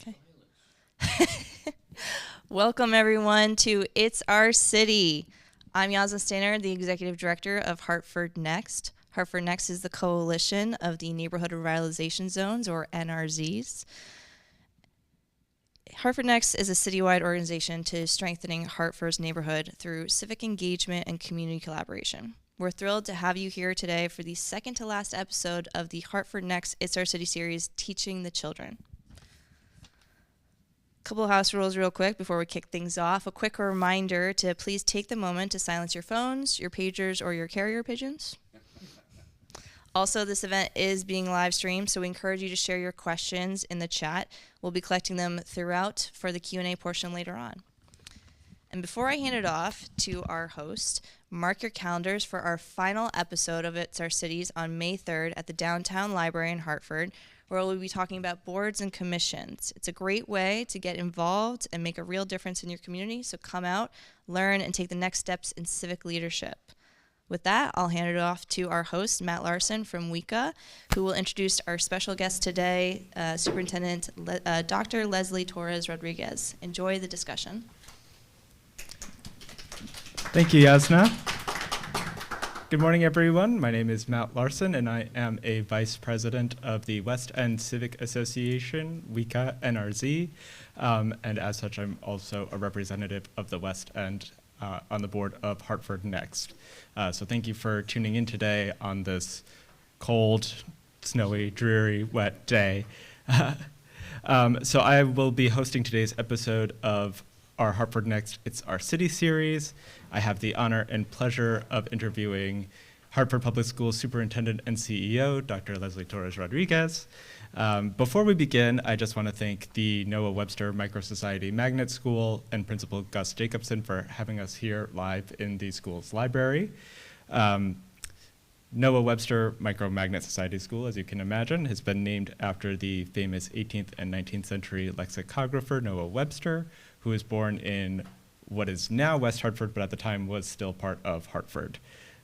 Okay. Welcome everyone to It's Our City. I'm Yasmin Stainer, the Executive Director of Hartford Next. Hartford Next is the coalition of the Neighborhood Revitalization Zones, or NRZs. Hartford Next is a citywide organization to strengthening Hartford's neighborhood through civic engagement and community collaboration. We're thrilled to have you here today for the second to last episode of the Hartford Next It's Our City series, Teaching the Children. Couple of house rules real quick before we kick things off. A quick reminder to please take the moment to silence your phones, your pagers, or your carrier pigeons. Also, this event is being live streamed, so we encourage you to share your questions in the chat. We'll be collecting them throughout for the Q&A portion later on. And before I hand it off to our host, mark your calendars for our final episode of It's Our Cities on May 3rd at the Downtown Library in Hartford, where we'll be talking about boards and commissions. It's a great way to get involved and make a real difference in your community, so come out, learn, and take the next steps in civic leadership. With that, I'll hand it off to our host, Matt Larson from WICA, who will introduce our special guest today, Superintendent Dr. Leslie Torres-Rodriguez. Enjoy the discussion. Thank you, Yasna. Good morning, everyone. My name is Matt Larson, and I am a Vice President of the End Civic Association, WICA NRZ, and as such, I'm also a representative of the West End on the board of Hartford Next. So thank you for tuning in today on this cold, snowy, dreary, wet day. So I will be hosting today's episode of our Hartford Next It's Our City series. I have the honor and pleasure of interviewing Hartford Public Schools Superintendent and CEO, Dr. Leslie Torres-Rodriguez. Before we begin, I just want to thank the Noah Webster MicroSociety Magnet School and Principal Gus Jacobson for having us here live in the school's library. Noah Webster Micro-Magnet Society School, as you can imagine, has been named after the famous 18th and 19th century lexicographer Noah Webster, who was born in what is now West Hartford, but at the time was still part of Hartford.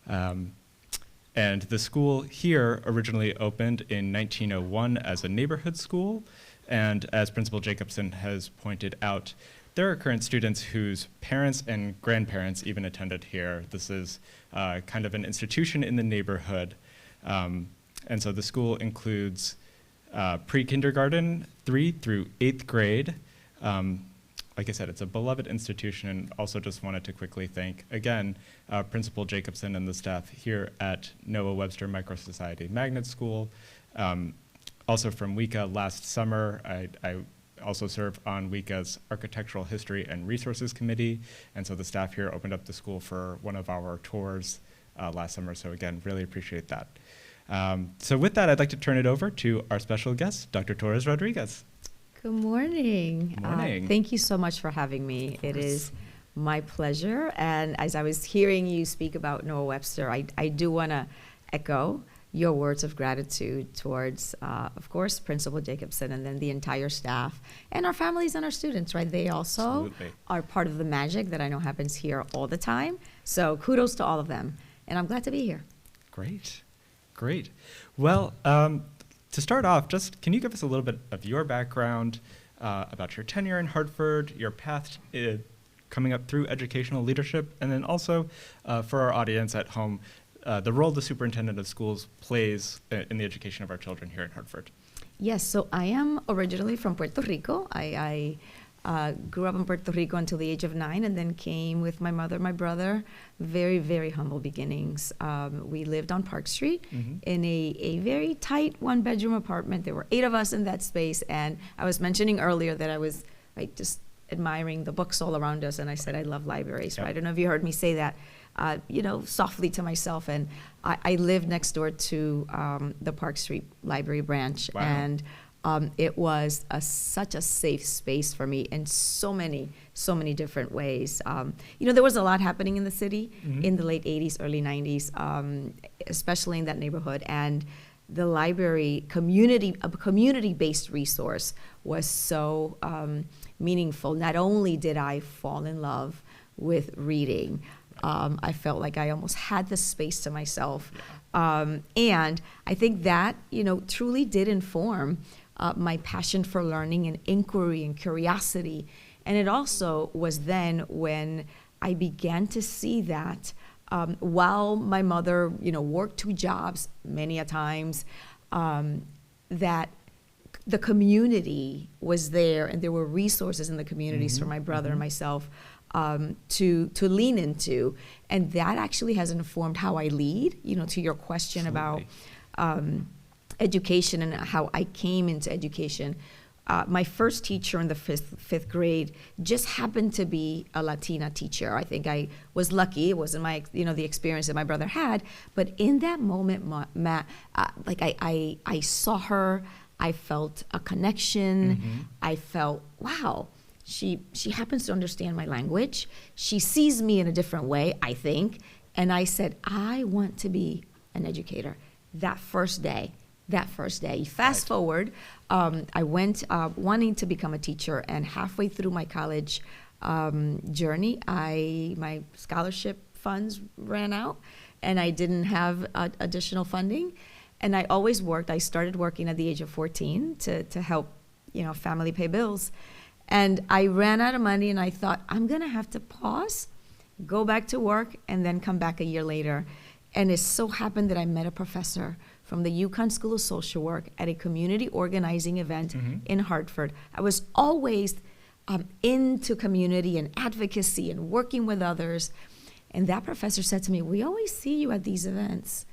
And the school here originally opened in 1901 as a neighborhood school, and as Principal Jacobson has pointed out, there are current students whose parents and grandparents even attended here. This is kind of an institution in the neighborhood. And so the school includes pre-kindergarten 3 through 8th grade. Like I said, it's a beloved institution, and also just wanted to quickly thank, again, Principal Jacobson and the staff here at Noah Webster MicroSociety Magnet School. Also from WICA last summer, I also serve on WICA's Architectural History and Resources Committee, and so the staff here opened up the school for one of our tours last summer, so again, really appreciate that. So with that, I'd like to turn it over to our special guest, Dr. Torres-Rodriguez. Good morning. Good morning. Thank you so much for having me. It is my pleasure. And as I was hearing you speak about Noah Webster, I do want to echo your words of gratitude towards, of course, Principal Jacobson and then the entire staff and our families and our students, right? They also Absolutely. are part of the magic that I know happens here all the time. So kudos to all of them. And I'm glad to be here. Great, great. Well, to start off, just can you give us a little bit of your background about your tenure in Hartford, your path coming up through educational leadership, and then also for our audience at home, the role the superintendent of schools plays in the education of our children here in Hartford? Yes, so I am originally from Puerto Rico. I grew up in Puerto Rico until the age of 9 and then came with my mother, my brother. Very, very humble beginnings. We lived on Park Street in a very tight one-bedroom apartment. There were 8 of us in that space, and I was mentioning earlier that I was just admiring the books all around us, and I said I love libraries. Right? I don't know if you heard me say that, softly to myself, and I lived next door to the Park Street Library branch. Wow. And it was such a safe space for me in so many different ways. There was a lot happening in the city in the late 80s, early 90s, especially in that neighborhood. And the library, a community-based resource, was so meaningful. Not only did I fall in love with reading, I felt like I almost had the space to myself. And I think that, truly did inform my passion for learning and inquiry and curiosity. And it also was then when I began to see that while my mother, worked 2 jobs many a times, that the community was there and there were resources in the communities for my brother and myself to lean into. And that actually has informed how I lead, to your question about education and how I came into education. My first teacher in the fifth grade just happened to be a Latina teacher. I think I was lucky. It wasn't the experience that my brother had. But in that moment, Matt, I saw her. I felt a connection. I felt, wow, she happens to understand my language. She sees me in a different way, I think. And I said, I want to be an educator. That first day. Fast forward, I went wanting to become a teacher, and halfway through my college journey, my scholarship funds ran out, and I didn't have additional funding. And I always worked. I started working at the age of 14 to help, family pay bills. And I ran out of money, and I thought, I'm going to have to pause, go back to work, and then come back a year later. And it so happened that I met a professor from the UConn School of Social Work at a community organizing event in Hartford. I was always into community and advocacy and working with others. And that professor said to me, we always see you at these events.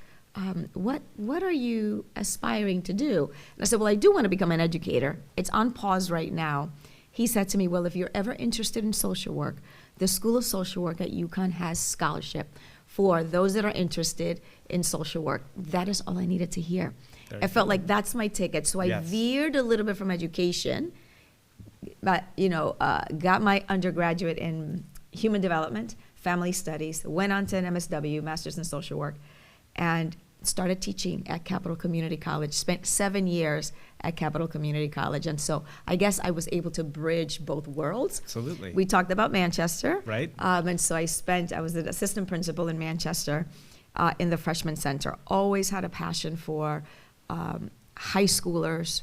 What are you aspiring to do? And I said, well, I do want to become an educator. It's on pause right now. He said to me, well, if you're ever interested in social work, the School of Social Work at UConn has scholarship for those that are interested in social work. That is all I needed to hear. I felt like that's my ticket. So I veered a little bit from education, but got my undergraduate in human development, family studies, went on to an MSW, Master's in Social Work, and started teaching at Capital Community College, spent 7 years at Capital Community College. And so I guess I was able to bridge both worlds. Absolutely. We talked about Manchester. Right. And so I was an assistant principal in Manchester in the freshman center. Always had a passion for high schoolers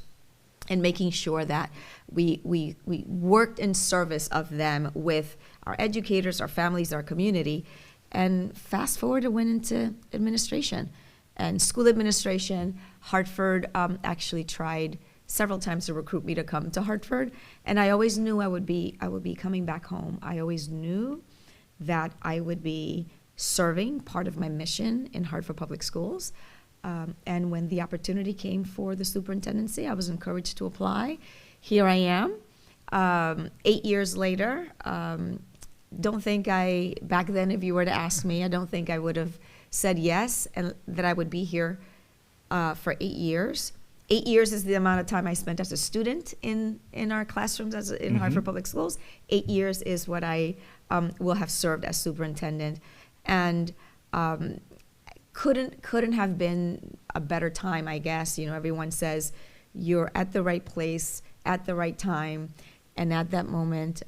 and making sure that we worked in service of them with our educators, our families, our community. And fast forward, I went into administration and school administration. Hartford actually tried several times to recruit me to come to Hartford, and I always knew I would be coming back home. I always knew that I would be serving part of my mission in Hartford Public Schools. And when the opportunity came for the superintendency, I was encouraged to apply. Here I am, 8 years later. Don't think back then, if you were to ask me, I don't think I would have said yes, and that I would be here for 8 years. 8 years is the amount of time I spent as a student in our classrooms in Hartford Public Schools. 8 years is what I will have served as superintendent, and couldn't have been a better time, I guess. Everyone says you're at the right place at the right time. And at that moment,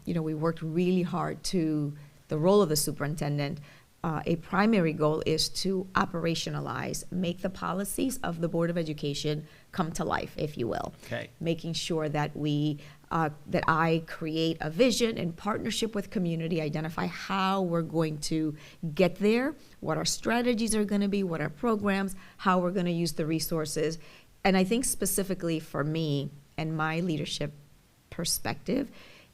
we worked really hard to the role of the superintendent. A primary goal is to operationalize, make the policies of the Board of Education come to life, if you will. Okay. Making sure that that I create a vision in partnership with community, identify how we're going to get there, what our strategies are going to be, what our programs, how we're going to use the resources. And I think specifically for me and my leadership perspective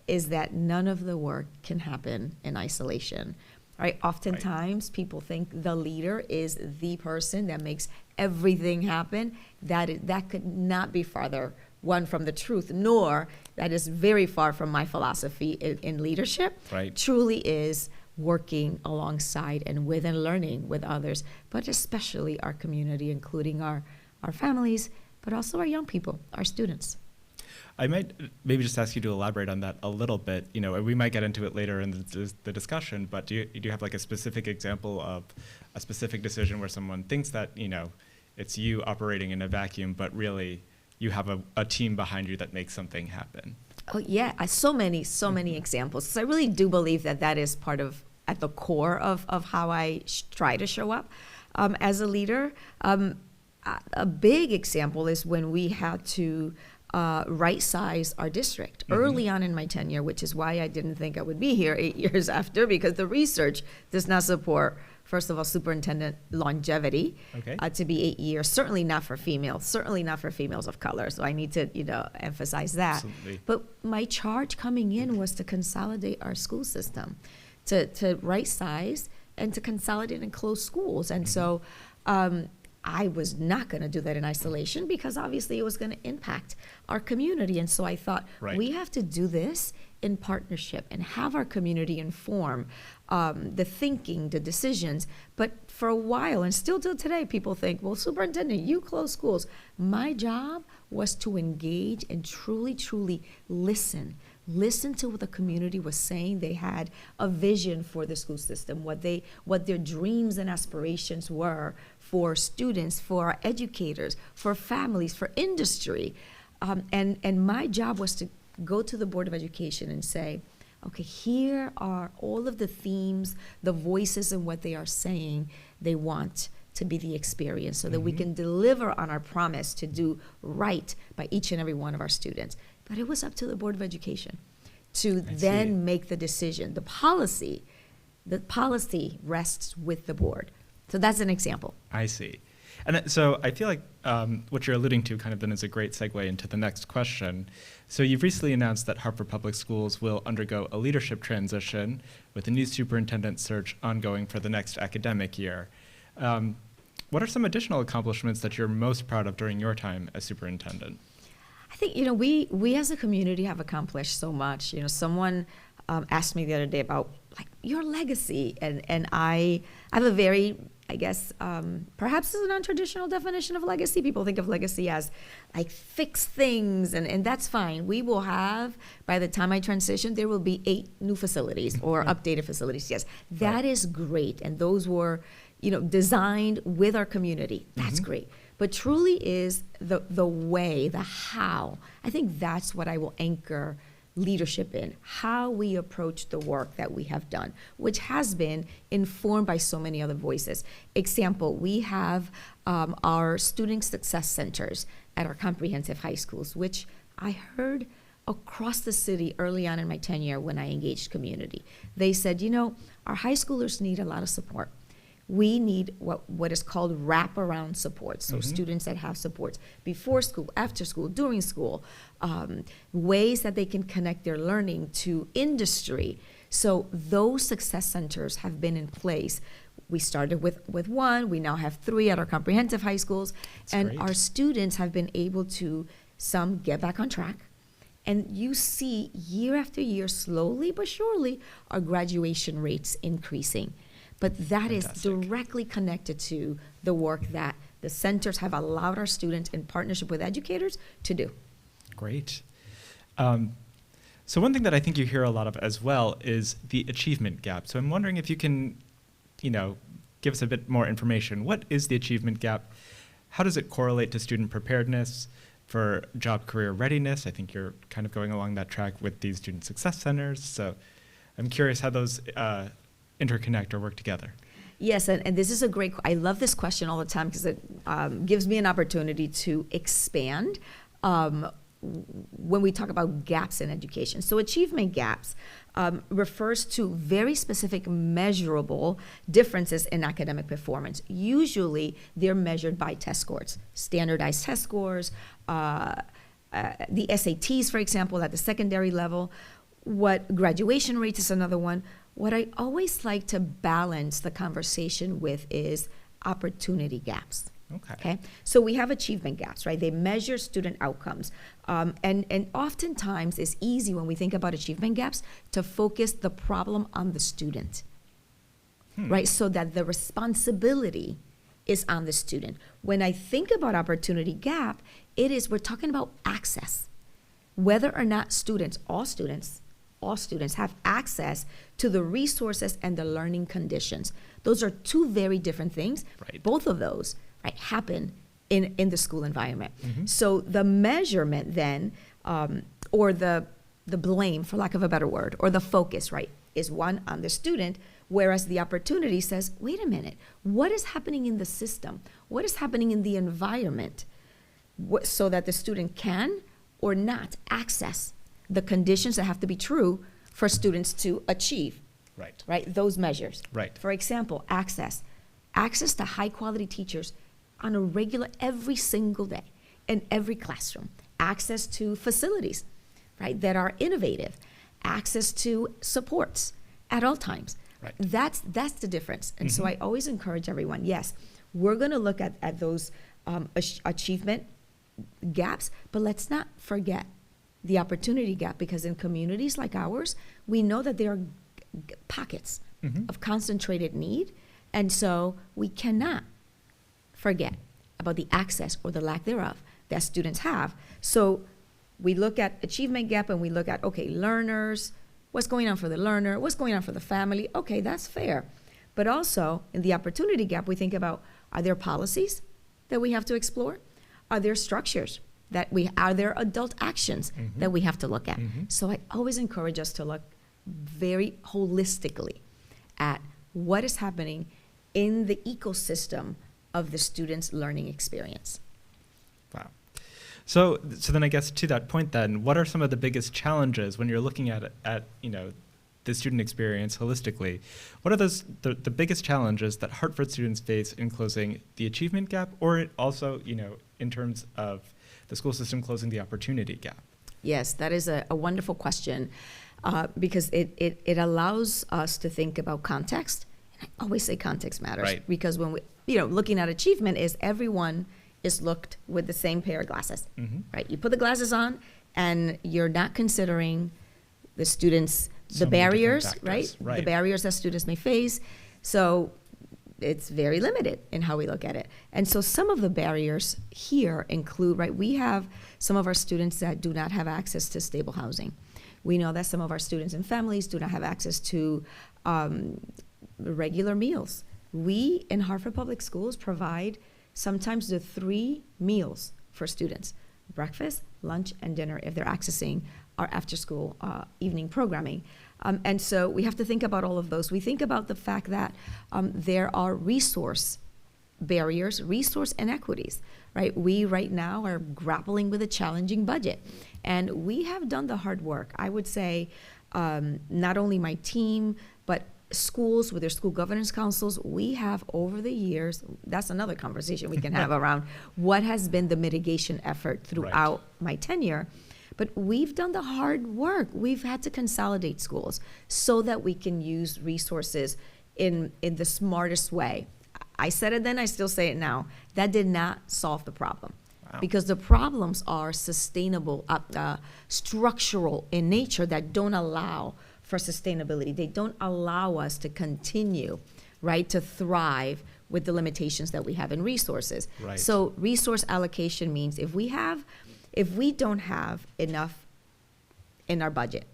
is that none of the work can happen in isolation, right? Oftentimes people think the leader is the person that makes everything happen. That could not be farther one from the truth, nor that is very far from my philosophy in leadership. Right. Truly is working alongside and with and learning with others, but especially our community, including our families, but also our young people, our students. I might maybe just ask you to elaborate on that a little bit. We might get into it later in the discussion, but do you have like a specific example of a specific decision where someone thinks that, it's you operating in a vacuum, but really you have a team behind you that makes something happen? Oh yeah, so many examples. So I really do believe that is part of, at the core of how I try to show up as a leader. a big example is when we had to right-size our district early on in my tenure, which is why I didn't think I would be here 8 years after, because the research does not support, first of all, superintendent longevity to be 8 years. Certainly not for females. Certainly not for females of color. So I need to, emphasize that. Absolutely. But my charge coming in was to consolidate our school system, to right-size and to consolidate and close schools. And so I was not going to do that in isolation, because obviously it was going to impact our community. And so I thought, we have to do this in partnership and have our community inform the thinking, the decisions. But for a while, and still till today, people think, well, superintendent, you close schools. My job was to engage and truly, truly listen to what the community was saying. They had a vision for the school system, what their dreams and aspirations were for students, for our educators, for families, for industry. And my job was to go to the Board of Education and say, okay, here are all of the themes, the voices, and what they are saying they want to be the experience, so that we can deliver on our promise to do right by each and every one of our students. But it was up to the Board of Education to then make the decision. The policy rests with the board. So that's an example. I see. And so I feel like what you're alluding to kind of then is a great segue into the next question. So you've recently announced that Hartford Public Schools will undergo a leadership transition with a new superintendent search ongoing for the next academic year. What are some additional accomplishments that you're most proud of during your time as superintendent? I think, we as a community have accomplished so much. Someone asked me the other day about your legacy, and I have a very, I guess, perhaps it's a non-traditional definition of legacy. People think of legacy as fixed things, and that's fine. We will have, by the time I transition, there will be 8 new facilities or updated facilities. Yes, that is great, and those were, designed with our community. That's great. But truly is the way, the how. I think that's what I will anchor leadership in, how we approach the work that we have done, which has been informed by so many other voices. Example, we have our student success centers at our comprehensive high schools, which I heard across the city early on in my tenure when I engaged community. They said, our high schoolers need a lot of support. We need what is called wraparound support. So students that have supports before school, after school, during school, ways that they can connect their learning to industry. So those success centers have been in place. We started with 1, we now have 3 at our comprehensive high schools. That's and great. Our students have been able to, some get back on track. And you see year after year, slowly but surely, our graduation rates increasing. But that is directly connected to the work that the centers have allowed our students in partnership with educators to do. Great. So one thing that I think you hear a lot of as well is the achievement gap. So I'm wondering if you can, give us a bit more information. What is the achievement gap? How does it correlate to student preparedness for job career readiness? I think you're kind of going along that track with these student success centers. So I'm curious how those interconnect or work together. Yes, and this is I love this question all the time, because it gives me an opportunity to expand when we talk about gaps in education. So achievement gaps refers to very specific measurable differences in academic performance. Usually they're measured by test scores, standardized test scores, the SATs, for example, at the secondary level. What graduation rates is another one. What I always like to balance the conversation with is opportunity gaps. Okay. So we have achievement gaps, right? They measure student outcomes. And oftentimes it's easy when we think about achievement gaps to focus the problem on the student, right? So that the responsibility is on the student. When I think about opportunity gap, we're talking about access. Whether or not all students have access to the resources and the learning conditions. Those are 2 very different things. Right. Both of those happen in the school environment. So the measurement then, or the blame, for lack of a better word, or the focus, is one on the student, Whereas the opportunity says, wait a minute, what is happening in the system? What is happening in the environment so that the student can or not access the conditions that have to be true for students to achieve, right? Those measures. Right. For example, access to high quality teachers on a regular, every single day in every classroom, access to facilities, right, that are innovative, access to supports at all times. Right. That's the difference. And so I always encourage everyone, yes, we're going to look at those achievement gaps, but let's not forget the opportunity gap, because in communities like ours, we know that there are pockets of concentrated need, and so we cannot forget about the access or the lack thereof that students have. So we look at achievement gap and we look at, okay, learners, what's going on for the learner, what's going on for the family, okay, that's fair. But also in the opportunity gap, we think about, are there policies that we have to explore? Are there structures are there adult actions that we have to look at? So I always encourage us to look very holistically at what is happening in the ecosystem of the student's learning experience. Wow. So then I guess to that point then, what are some of the biggest challenges when you're looking at the student experience holistically? What are the biggest challenges that Hartford students face in closing the achievement gap, or also, in terms of the school system closing the opportunity gap? Yes, that is a wonderful question, because it allows us to think about context. And I always say context matters, right, because when we, looking at achievement is everyone is looked with the same pair of glasses, right? You put the glasses on and you're not considering the students, the barriers, right? The barriers that students may face. So it's very limited in how we look at it. And so some of the barriers here include, right, we have some of our students that do not have access to stable housing. We know that some of our students and families do not have access to regular meals. We in Hartford Public Schools provide sometimes the 3 meals for students: breakfast, lunch, and dinner, if they're accessing our after-school evening programming. And so we have to think about all of those. We think about the fact that there are resource barriers, resource inequities, right? We right now are grappling with a challenging budget, and we have done the hard work. I would say not only my team, but schools with their school governance councils, we have over the years, that's another conversation we can have around what has been the mitigation effort throughout my tenure. But we've done the hard work. We've had to consolidate schools so that we can use resources in the smartest way. I said it then, I still say it now. That did not solve the problem. Wow. Because the problems are sustainable, structural in nature, that don't allow for sustainability. They don't allow us to continue, right, to thrive with the limitations that we have in resources. Right. So resource allocation means if we don't have enough in our budget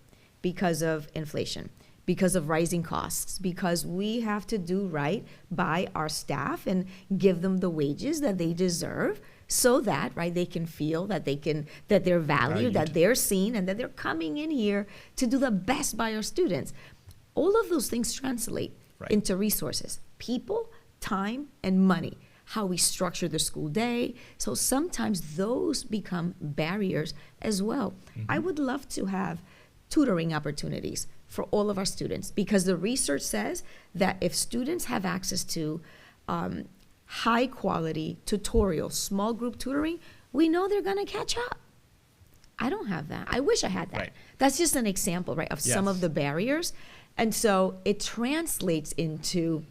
because of inflation, because of rising costs, because we have to do right by our staff and give them the wages that they deserve, so that, right, they can feel that that they're valued, that they're seen, and that they're coming in here to do the best by our students. All of those things translate into resources: people, time, and money. How we structure the school day. So sometimes those become barriers as well. I would love to have tutoring opportunities for all of our students, because the research says that if students have access to high quality tutorials, small group tutoring, we know they're gonna catch up. I don't have that. I wish I had that. Right. That's just an example, right, of some of the barriers. And so it translates into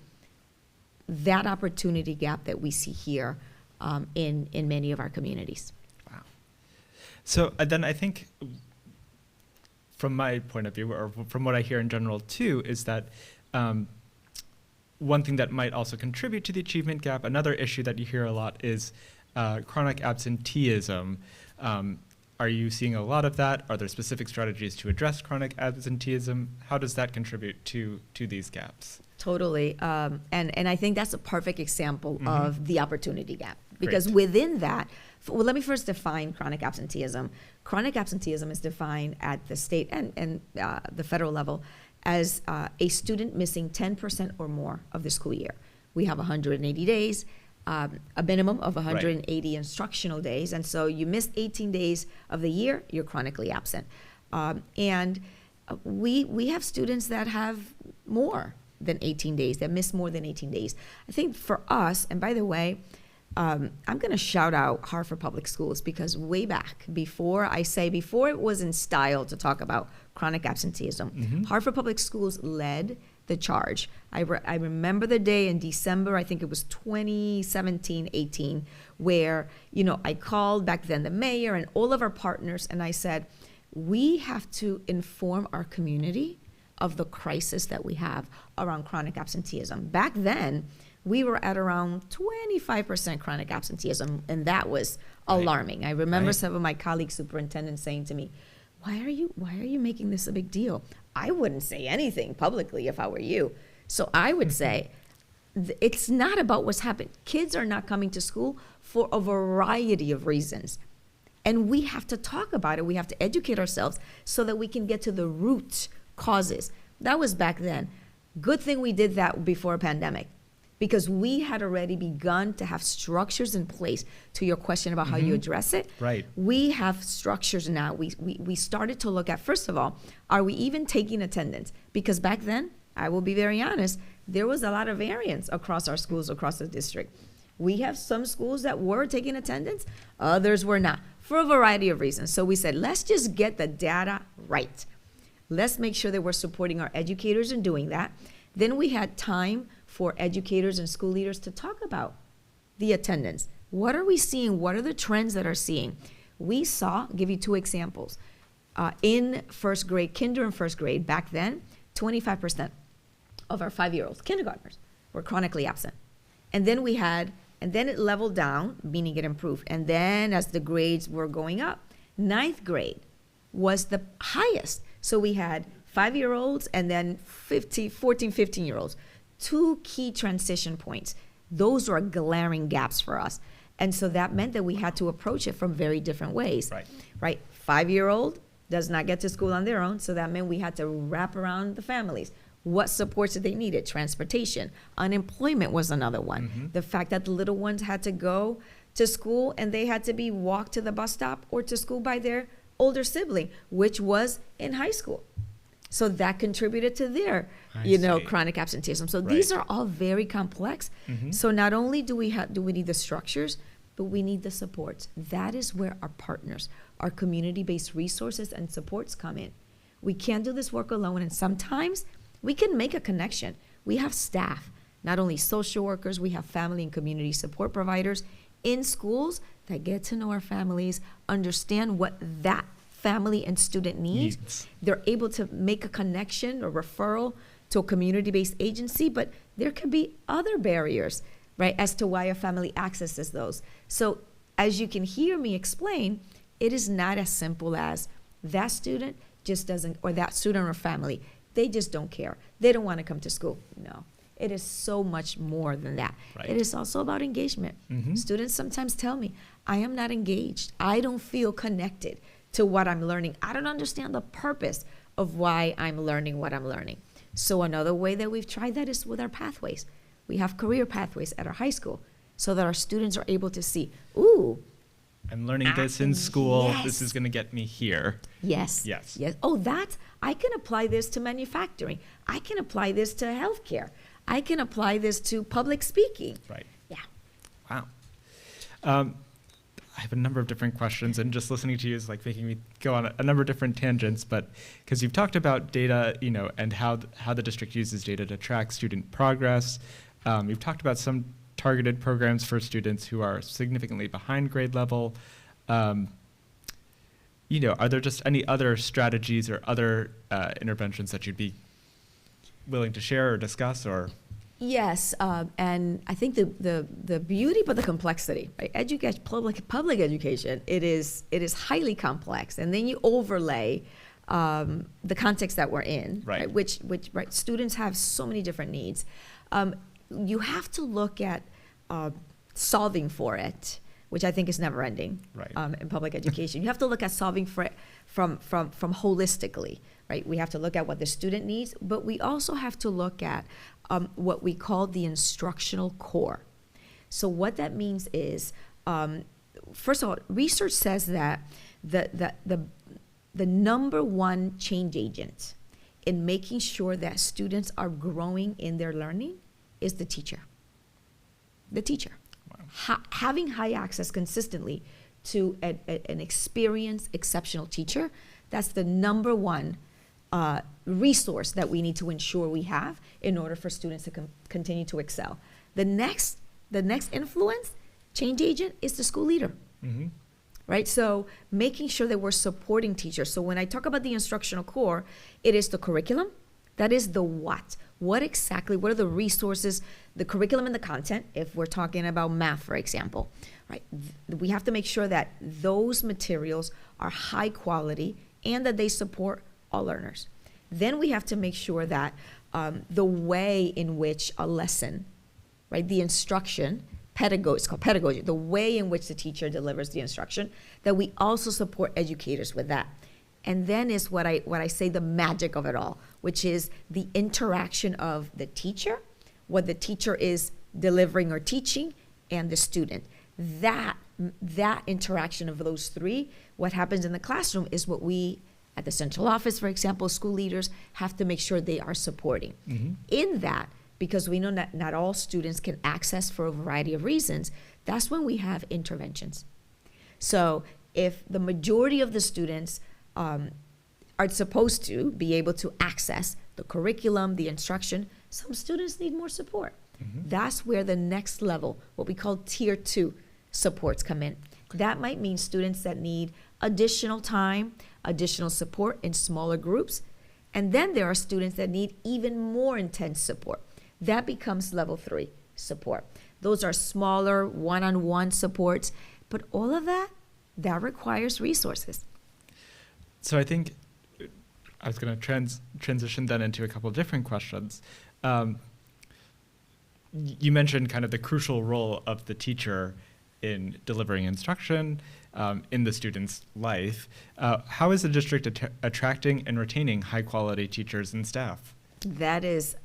that opportunity gap that we see here in many of our communities. Wow. So then I think, from my point of view, or from what I hear in general too, is that one thing that might also contribute to the achievement gap, another issue that you hear a lot, is chronic absenteeism. Are you seeing a lot of that? Are there specific strategies to address chronic absenteeism? How does that contribute to these gaps? Totally, and I think that's a perfect example of the opportunity gap, because within that, well, let me first define chronic absenteeism. Chronic absenteeism is defined at the state and the federal level as a student missing 10% or more of the school year. We have 180 days, a minimum of 180 instructional days. And so you missed 18 days of the year, you're chronically absent. And we have students that have more than 18 days, that miss more than 18 days. I think for us, and by the way, I'm going to shout out Hartford Public Schools, because way back, before it was in style to talk about chronic absenteeism, Hartford Public Schools led the charge. I remember the day in December, I think it was 2017-18, where, I called back then the mayor and all of our partners, and I said, we have to inform our community of the crisis that we have around chronic absenteeism. Back then, we were at around 25% chronic absenteeism, and that was alarming. I remember some of my colleague superintendents saying to me, why are you making this a big deal? I wouldn't say anything publicly if I were you. So I would say, it's not about what's happened. Kids are not coming to school for a variety of reasons. And we have to talk about it. We have to educate ourselves so that we can get to the root causes. That was back then. Good thing we did that before a pandemic, because we had already begun to have structures in place. To your question about how you address it, we have structures now. We started to look at, first of all, are we even taking attendance? Because back then, I will be very honest, there was a lot of variance across our schools, across the district. We have some schools that were taking attendance, others were not, for a variety of reasons. So we said, let's just get the data right. Let's make sure that we're supporting our educators in doing that. Then we had time for educators and school leaders to talk about the attendance. What are we seeing? What are the trends that are seeing? We saw, give you two examples. In first grade, kinder and first grade, back then, 25% of our 5-year-olds, kindergartners, were chronically absent. And then it leveled down, meaning it improved. And then as the grades were going up, 9th grade was the highest. So we had 5-year-olds and then 14, 15-year-olds. Two key transition points. Those were glaring gaps for us. And so that meant that we had to approach it from very different ways. Right? 5-year-old does not get to school on their own, so that meant we had to wrap around the families. What supports did they needed? Transportation. Unemployment was another one. The fact that the little ones had to go to school and they had to be walked to the bus stop or to school by their older sibling, which was in high school. So that contributed to their, chronic absenteeism. So these are all very complex. So not only do we need the structures, but we need the supports. That is where our partners, our community-based resources and supports come in. We can't do this work alone, and sometimes we can make a connection. We have staff, not only social workers, we have family and community support providers in schools that get to know our families, understand what that family and student needs. They're able to make a connection or referral to a community-based agency, but there could be other barriers, right, as to why a family accesses those. So as you can hear me explain, it is not as simple as that student just doesn't, or that student or family, they just don't care. They don't want to come to school. No, it is so much more than that. It is also about engagement. Students sometimes tell me, I am not engaged. I don't feel connected to what I'm learning. I don't understand the purpose of why I'm learning what I'm learning. So another way that we've tried that is with our pathways. We have career pathways at our high school so that our students are able to see, ooh, I'm learning this in school. This is going to get me here. Yes. Oh, I can apply this to manufacturing. I can apply this to healthcare. I can apply this to public speaking. Yeah. Wow. I have a number of different questions, and just listening to you is like making me go on a number of different tangents, but because you've talked about data, and how the district uses data to track student progress. You've talked about some targeted programs for students who are significantly behind grade level. Are there just any other strategies or other interventions that you'd be willing to share or discuss? Or Yes, and I think the beauty, but the complexity, right? Education, public education, it is highly complex, and then you overlay the context that we're in, right? Which students have so many different needs. You have to look at solving for it, which I think is never ending in public education. You have to look at solving for it from holistically. right? We have to look at what the student needs, but we also have to look at what we call the instructional core. So what that means is, first of all, research says that the number one change agent in making sure that students are growing in their learning is the teacher. The teacher. Wow. Having high access consistently to an experienced, exceptional teacher, that's the number one resource that we need to ensure we have in order for students to continue to excel. The next influence, change agent, is the school leader. Mm-hmm. Right? So making sure that we're supporting teachers. So when I talk about the instructional core, it is the curriculum. That is the what. What exactly, what are the resources, the curriculum and the content, if we're talking about math, for example, right? We have to make sure that those materials are high quality and that they support all learners. Then we have to make sure that the way in which a lesson, right, the instruction, it's called pedagogy, the way in which the teacher delivers the instruction, that we also support educators with that. And then is what I say the magic of it all, which is the interaction of the teacher, what the teacher is delivering or teaching, and the student. That interaction of those three, what happens in the classroom is what we, at the central office, for example, school leaders have to make sure they are supporting. Mm-hmm. In that, because we know that not all students can access for a variety of reasons, that's when we have interventions. So if the majority of the students are supposed to be able to access the curriculum, the instruction, some students need more support. Mm-hmm. That's where the next level, what we call tier 2 supports, come in. Okay. That might mean students that need additional time, additional support in smaller groups. And then there are students that need even more intense support. That becomes level 3 support. Those are smaller one-on-one supports, but all of that requires resources. So I think I was going to transition then into a couple of different questions. You mentioned kind of the crucial role of the teacher in delivering instruction in the student's life. How is the district attracting and retaining high-quality teachers and staff? That is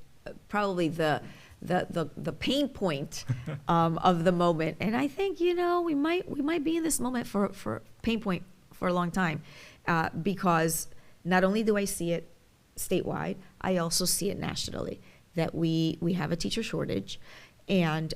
probably the pain point of the moment, and I think we might be in this moment for pain point for a long time, because not only do I see it statewide, I also see it nationally, that we have a teacher shortage, and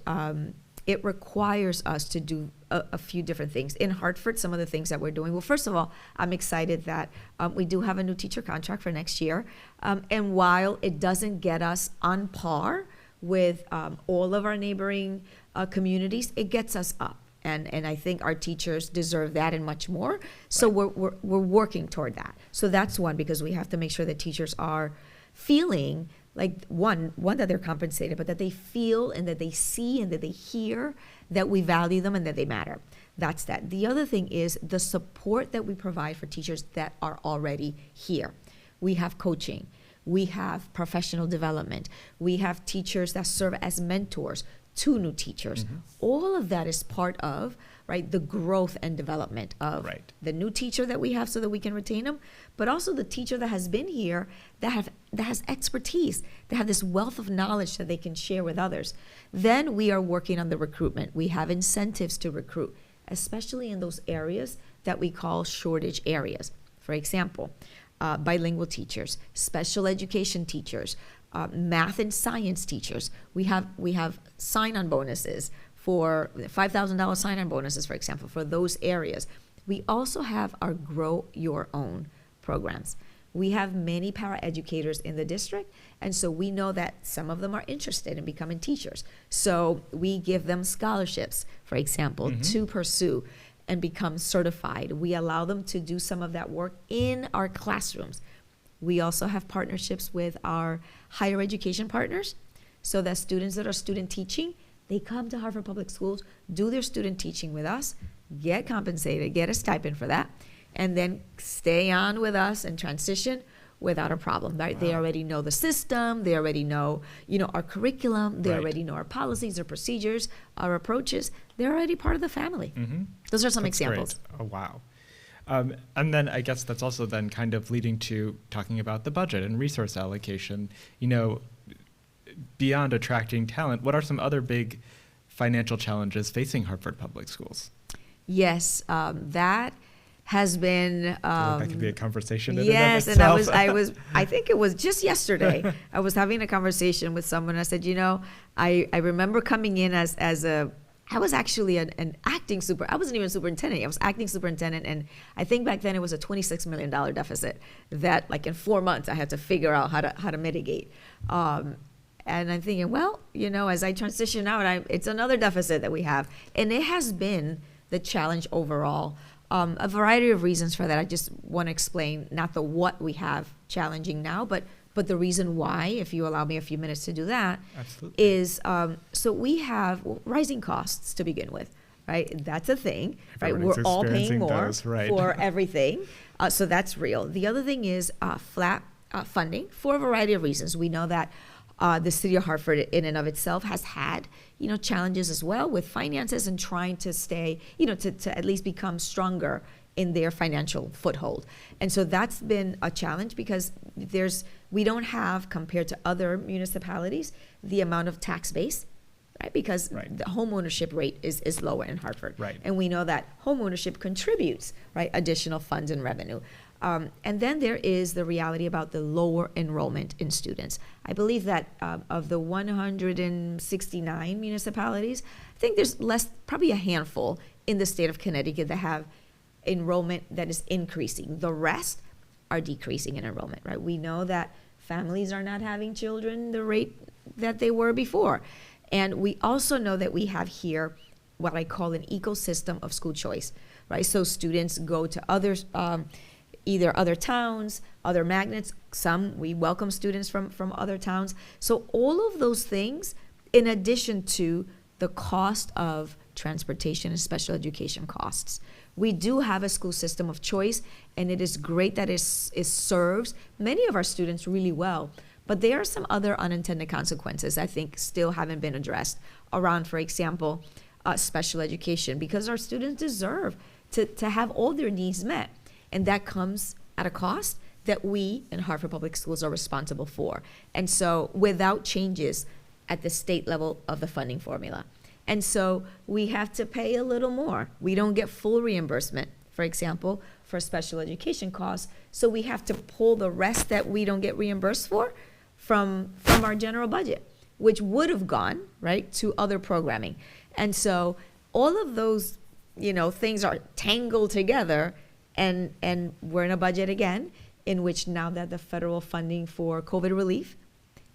it requires us to do a few different things. In Hartford, some of the things that we're doing, well, first of all, I'm excited that we do have a new teacher contract for next year, and while it doesn't get us on par with all of our neighboring communities, it gets us up. And I think our teachers deserve that and much more. So right. we're working toward that. So that's one, because we have to make sure that teachers are feeling like one that they're compensated, but that they feel and that they see and that they hear that we value them and that they matter. That's that. The other thing is the support that we provide for teachers that are already here. We have coaching. We have professional development. We have teachers that serve as mentors to new teachers. Mm-hmm. All of that is part of, right, the growth and development of the new teacher that we have so that we can retain them, but also the teacher that has been here that has expertise, that have this wealth of knowledge that they can share with others. Then we are working on the recruitment. We have incentives to recruit, especially in those areas that we call shortage areas. For example, bilingual teachers, special education teachers, math and science teachers. We have sign-on bonuses for $5,000 sign-on bonuses, for example, for those areas. We also have our Grow Your Own programs. We have many paraeducators in the district, and so we know that some of them are interested in becoming teachers. So we give them scholarships, for example, mm-hmm. to pursue and become certified. We allow them to do some of that work in our classrooms. We also have partnerships with our higher education partners, so that students that are student teaching, they come to Hartford Public Schools, do their student teaching with us, get compensated, get a stipend for that, and then stay on with us and transition without a problem. Right? Wow. They already know the system, they already know, our curriculum, they already know our policies, our procedures, our approaches. They're already part of the family. Mm-hmm. Those are some examples. Great. Oh, wow. And then I guess that's also then kind of leading to talking about the budget and resource allocation. You know, beyond attracting talent, what are some other big financial challenges facing Hartford Public Schools? Yes, that has been. That could be a conversation. Yes, and I think it was just yesterday. I was having a conversation with someone. I said, you know, I remember coming in I was actually an acting I wasn't even superintendent. I was acting superintendent, and I think back then it was a $26 million deficit that, like, in 4 months I had to figure out how to mitigate. And I'm thinking, well, you know, as I transition out, it's another deficit that we have, and it has been the challenge overall. A variety of reasons for that. I just want to explain not the what we have challenging now, but the reason why, if you allow me a few minutes to do that. Absolutely. Is so we have rising costs to begin with, right? That's a thing, right? We're all paying more those, right. for everything, so that's real. The other thing is flat funding for a variety of reasons. We know that the city of Hartford in and of itself has had, you know, challenges as well with finances and trying to stay, you know, to at least become stronger in their financial foothold. And so that's been a challenge because we don't have, compared to other municipalities, the amount of tax base, right? Because the home ownership rate is lower in Hartford. Right. And we know that home ownership contributes, right, additional funds and revenue. And then there is the reality about the lower enrollment in students. I believe that of the 169 municipalities, I think there's probably a handful in the state of Connecticut that have enrollment that is increasing. The rest are decreasing in enrollment, right? We know that families are not having children the rate that they were before. And we also know that we have here what I call an ecosystem of school choice, right? So students go to others, either other towns, other magnets. Some, we welcome students from other towns. So all of those things, in addition to the cost of transportation and special education costs. We do have a school system of choice, and it is great that it serves many of our students really well. But there are some other unintended consequences I think still haven't been addressed around, for example, special education, because our students deserve to have all their needs met. And that comes at a cost that we in Hartford Public Schools are responsible for. And so without changes at the state level of the funding formula. And so we have to pay a little more. We don't get full reimbursement, for example, for special education costs. So we have to pull the rest that we don't get reimbursed for from our general budget, which would have gone, right, to other programming. And so all of those, you know, things are tangled together, and we're in a budget again in which now that the federal funding for COVID relief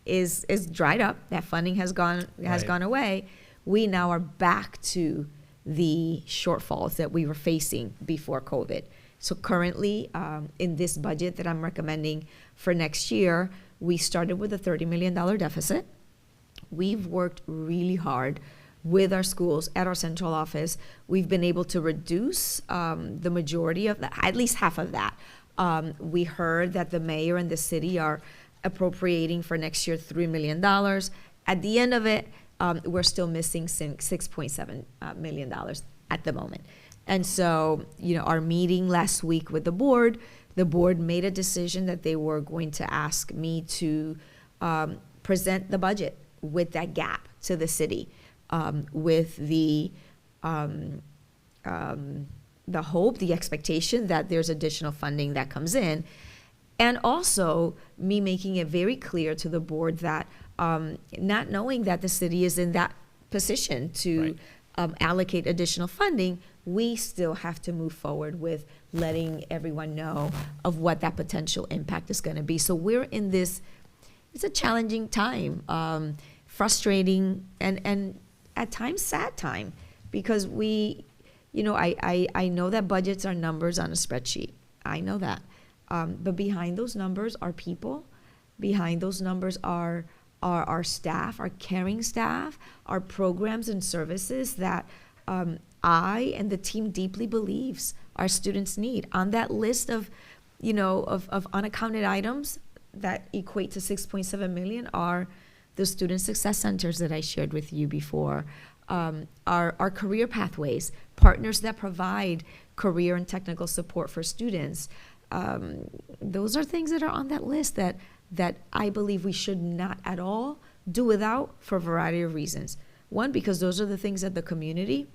is dried up, that funding has gone away, we now are back to the shortfalls that we were facing before COVID. So currently, in this budget that I'm recommending for next year, we started with a $30 million deficit. We've worked really hard with our schools at our central office. We've been able to reduce the majority of that, at least half of that. We heard that the mayor and the city are appropriating for next year $3 million. At the end of it, we're still missing $6.7 million at the moment. And so, you know, our meeting last week with the board made a decision that they were going to ask me to present the budget with that gap to the city, with the hope, the expectation that there's additional funding that comes in. And also me making it very clear to the board that not knowing that the city is in that position to allocate additional funding, we still have to move forward with letting everyone know of what that potential impact is going to be. So we're in this, it's a challenging time, frustrating, and at times sad time, because we, you know, I know that budgets are numbers on a spreadsheet. I know that. But behind those numbers are people. Behind those numbers are our staff, our caring staff, our programs and services that I and the team deeply believes our students need. On that list of, you know, of unaccounted items that equate to 6.7 million are the student success centers that I shared with you before, our career pathways, partners that provide career and technical support for students. Those are things that are on that list that I believe we should not at all do without for a variety of reasons. One, because those are the things that the community,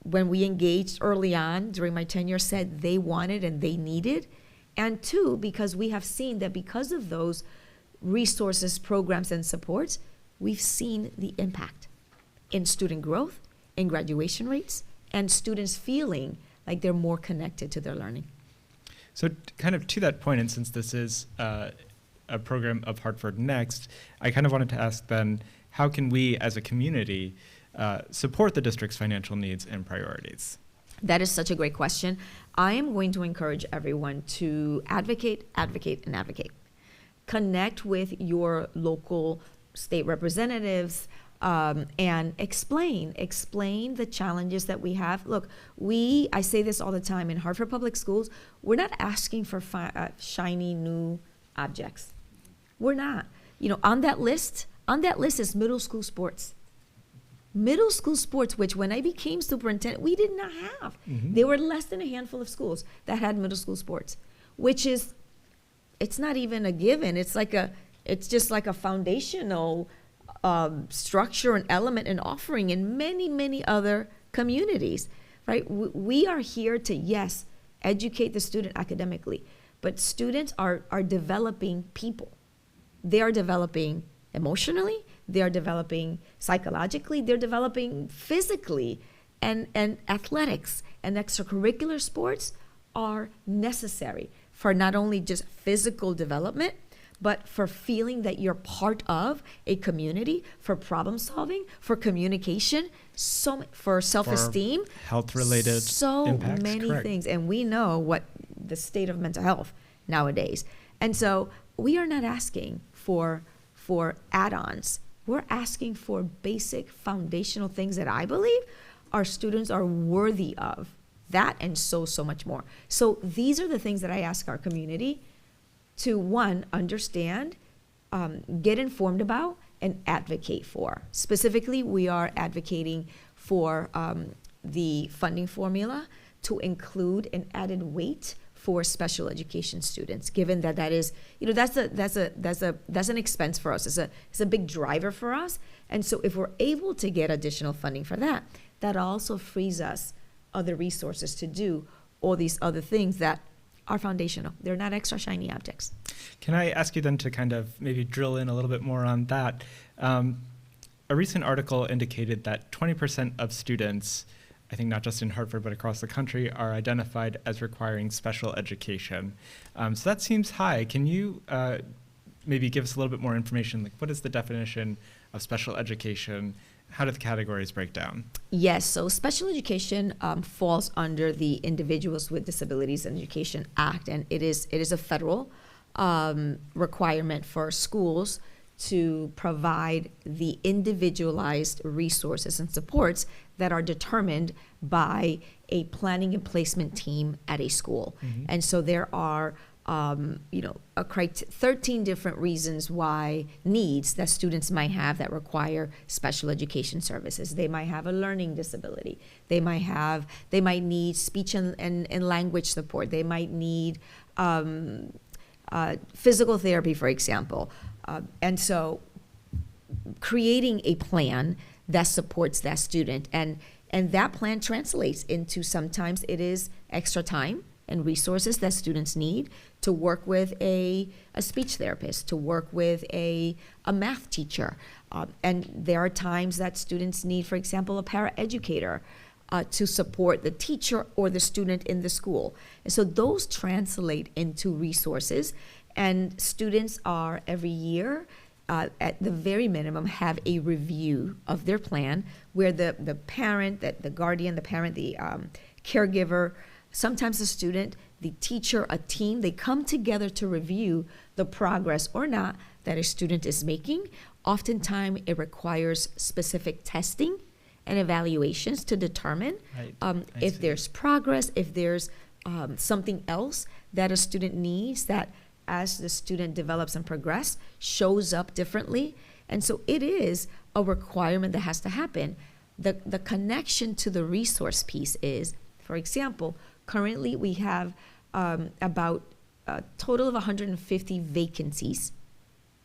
when we engaged early on during my tenure, said they wanted and they needed. And two, because we have seen that because of those resources, programs, and supports, we've seen the impact in student growth, in graduation rates, and students feeling like they're more connected to their learning. So kind of to that point, and since this is a program of Hartford Next, I kind of wanted to ask then, how can we as a community support the district's financial needs and priorities? That is such a great question. I am going to encourage everyone to advocate, advocate, and advocate. Connect with your local state representatives and explain the challenges that we have. Look, I say this all the time, in Hartford Public Schools, we're not asking for shiny new objects. We're not. On that list is middle school sports. Middle school sports, which when I became superintendent, we did not have. Mm-hmm. There were less than a handful of schools that had middle school sports, which is, it's not even a given. It's just like a foundational structure and element and offering in many, many other communities, right? We are here to, yes, educate the student academically, but students are developing people. They are developing emotionally, they are developing psychologically, they're developing physically, and athletics and extracurricular sports are necessary for not only just physical development, but for feeling that you're part of a community, for problem solving, for communication, for self-esteem, health-related so impacts, many correct. Things. And we know what the state of mental health nowadays. And so we are not asking for add-ons. We're asking for basic foundational things that I believe our students are worthy of. That and so much more. So these are the things that I ask our community to, one, understand, get informed about, and advocate for. Specifically, we are advocating for the funding formula to include an added weight for special education students, given that is, that's an expense for us. It's a big driver for us. And so if we're able to get additional funding for that, that also frees us other resources to do all these other things that are foundational. They're not extra shiny objects. Can I ask you then to kind of maybe drill in a little bit more on that? A recent article indicated that 20% of students, I think not just in Hartford but across the country, are identified as requiring special education. So that seems high. Can you maybe give us a little bit more information? Like, what is the definition of special education? How do the categories break down? Yes, so special education falls under the Individuals with Disabilities in Education Act, and it is a federal requirement for schools to provide the individualized resources and supports that are determined by a planning and placement team at a school. Mm-hmm. And so there are 13 different reasons why needs that students might have that require special education services. They might have a learning disability. They might need speech and language support. They might need physical therapy, for example. And so creating a plan that supports that student, and that plan translates into, sometimes it is extra time and resources that students need to work with a speech therapist, to work with a math teacher. And there are times that students need, for example, a paraeducator to support the teacher or the student in the school. And so those translate into resources, and students are every year, at the very minimum, have a review of their plan where the parent, the guardian, the parent, the caregiver, sometimes the student, the teacher, a team, they come together to review the progress or not that a student is making. Oftentimes, it requires specific testing and evaluations to determine if there's progress, if there's something else that a student needs that, as the student develops and progresses, shows up differently. And so it is a requirement that has to happen. The connection to the resource piece is, for example, Currently, we have about a total of 150 vacancies,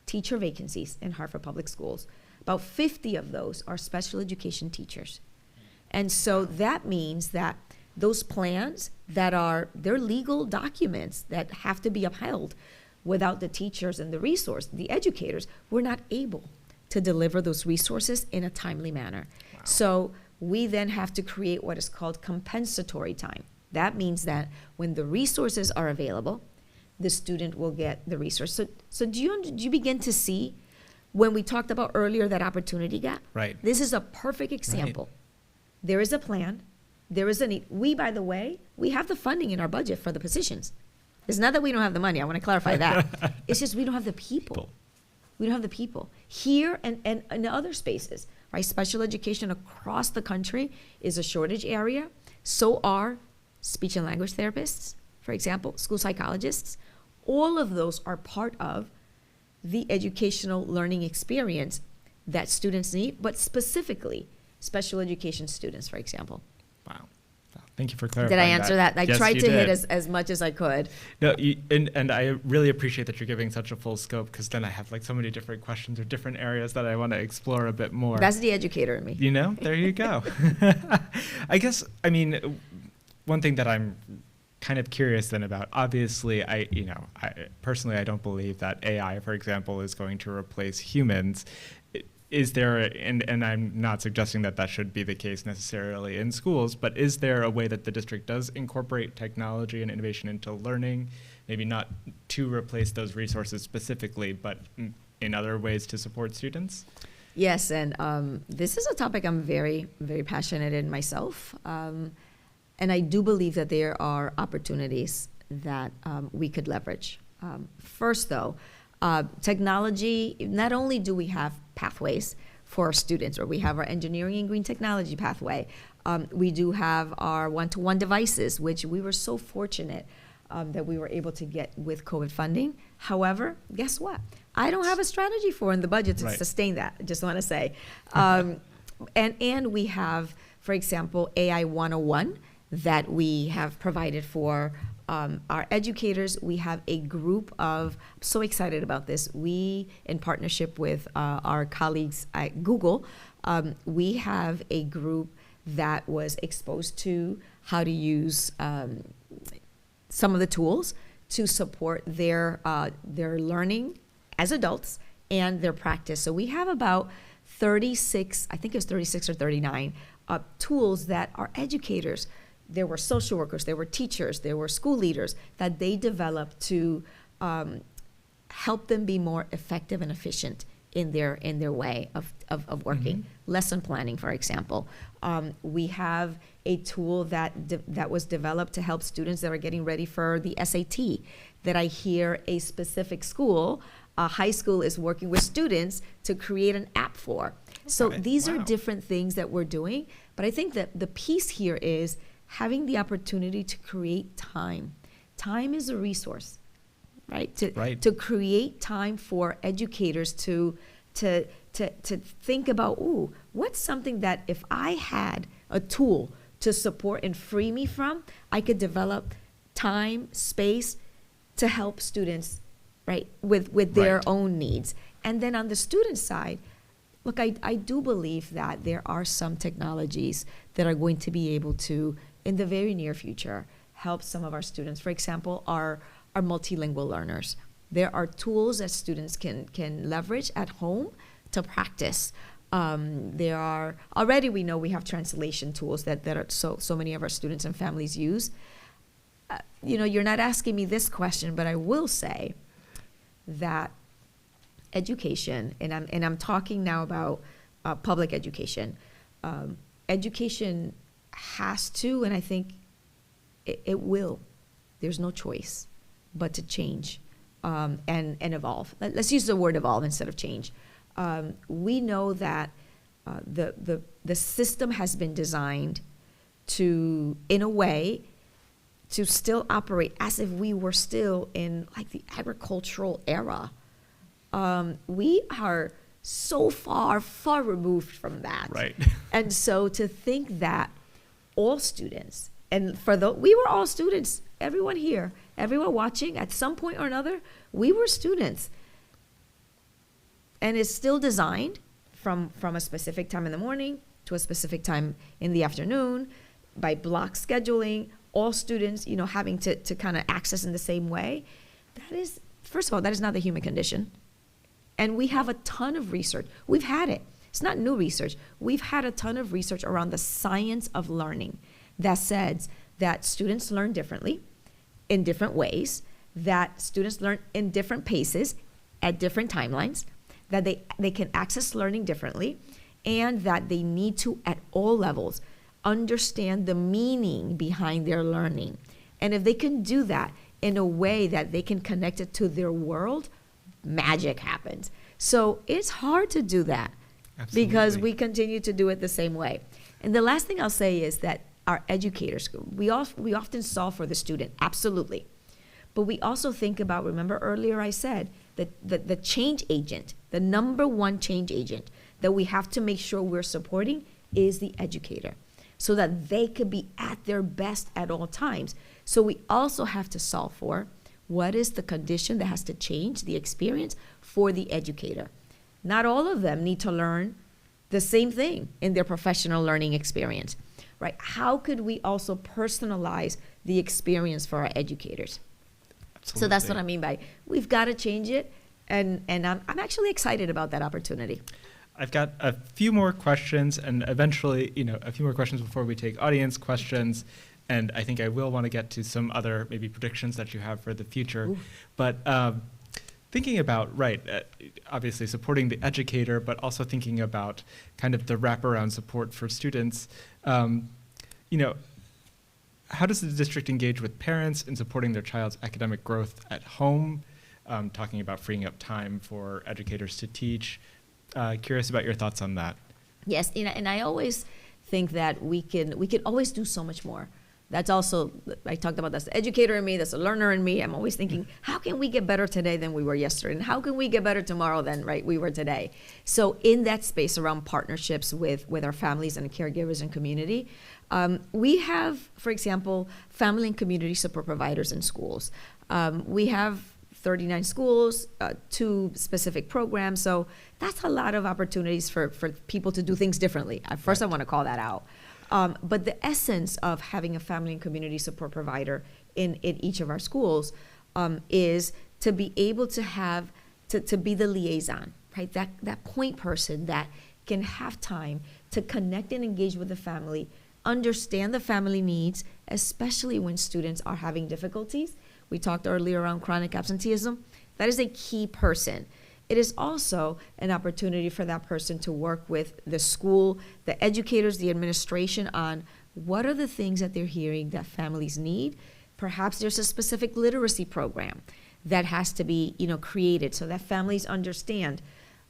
teacher vacancies in Hartford Public Schools. About 50 of those are special education teachers. And so that means that those plans they're legal documents that have to be upheld. Without the teachers and the resource, the educators, we're not able to deliver those resources in a timely manner. Wow. So we then have to create what is called compensatory time. That means that when the resources are available, the student will get the resource. So do you begin to see when we talked about earlier that opportunity gap? Right. This is a perfect example. Right. There is a plan. There is a need. We, by the way, we have the funding in our budget for the positions. It's not that we don't have the money. I want to clarify that. It's just we don't have the people. We don't have the people. Here and in other spaces, right? Special education across the country is a shortage area. So are speech and language therapists, for example, school psychologists. All of those are part of the educational learning experience that students need, but specifically special education students, for example. Wow. Thank you for clarifying. Did I answer that? I yes, tried to did. hit as much as I could. No, and I really appreciate that you're giving such a full scope, because then I have like so many different questions or different areas that I want to explore a bit more. That's the educator in me. You know, there you go. I guess, I mean, one thing that I'm kind of curious then about, obviously, I personally, I don't believe that AI, for example, is going to replace humans. Is there, and I'm not suggesting that that should be the case necessarily in schools, but is there a way that the district does incorporate technology and innovation into learning, maybe not to replace those resources specifically, but in other ways to support students? Yes, and this is a topic I'm very, very passionate in myself. And I do believe that there are opportunities that we could leverage. First, though, technology, not only do we have pathways for our students, or we have our engineering and green technology pathway, we do have our one-to-one devices, which we were so fortunate that we were able to get with COVID funding. However, guess what? I don't have a strategy in the budget to sustain that, I just want to say. And we have, for example, AI 101 that we have provided for our educators. We have a group of, I'm so excited about this. We, in partnership with our colleagues at Google, we have a group that was exposed to how to use some of the tools to support their learning as adults and their practice. So we have about 36, I think it was 36 or 39 tools that our educators, there were social workers, there were teachers, there were school leaders that they developed to help them be more effective and efficient in their way of working. Mm-hmm. Lesson planning, for example. We have a tool that was developed to help students that are getting ready for the SAT, that I hear a specific school, a high school, is working with students to create an app for. So these are different things that we're doing. But I think that the piece here is having the opportunity to create time. Time is a resource, right? To create time for educators to think about, what's something that if I had a tool to support and free me from, I could develop time, space to help students, right, with their own needs. And then on the student side, look, I do believe that there are some technologies that are going to be able to, in the very near future, help some of our students. For example, our multilingual learners. There are tools that students can leverage at home to practice. There are, already we know we have translation tools that are so many of our students and families use. You're not asking me this question, but I will say that education, and I'm talking now about public education. Education has to, and I think it will. There's no choice but to change and evolve. Let's use the word evolve instead of change. We know that the system has been designed to, in a way, to still operate as if we were still in like the agricultural era. We are so far removed from that. Right. And so to think that all students And we were all students, everyone here, everyone watching, at some point or another, we were students. And it's still designed from a specific time in the morning to a specific time in the afternoon, by block scheduling, all students, having to kind of access in the same way. That is, first of all, that is not the human condition. And we have a ton of research. We've had it. It's not new research. We've had a ton of research around the science of learning that says that students learn differently, in different ways, that students learn in different paces, at different timelines, that they can access learning differently, and that they need to, at all levels, understand the meaning behind their learning. And if they can do that in a way that they can connect it to their world, magic happens. So it's hard to do that. Absolutely. Because we continue to do it the same way. And the last thing I'll say is that our educators, we often solve for the student, absolutely. But we also think about, remember earlier I said, that the change agent, the number one change agent that we have to make sure we're supporting is the educator, so that they could be at their best at all times. So we also have to solve for what is the condition that has to change the experience for the educator. Not all of them need to learn the same thing in their professional learning experience, right? How could we also personalize the experience for our educators? Absolutely. So that's what I mean by we've got to change it, and I'm actually excited about that opportunity. I've got a few more questions, and eventually, a few more questions before we take audience questions. And I think I will want to get to some other maybe predictions that you have for the future. Ooh. But thinking about, obviously supporting the educator, but also thinking about kind of the wraparound support for students, how does the district engage with parents in supporting their child's academic growth at home? Talking about freeing up time for educators to teach. Curious about your thoughts on that. Yes, and I always think that we can always do so much more. That's also, I talked about that's the educator in me, that's the learner in me. I'm always thinking, how can we get better today than we were yesterday? And how can we get better tomorrow than we were today? So in that space around partnerships with our families and caregivers and community, we have, for example, family and community support providers in schools. We have 39 schools, 2 specific programs. So that's a lot of opportunities for people to do things differently. First, I want to call that out. But the essence of having a family and community support provider in each of our schools is to be able to have, to be the liaison, right? That point person that can have time to connect and engage with the family, understand the family needs, especially when students are having difficulties. We talked earlier around chronic absenteeism. That is a key person. It is also an opportunity for that person to work with the school, the educators, the administration on what are the things that they're hearing that families need. Perhaps there's a specific literacy program that has to be, created so that families understand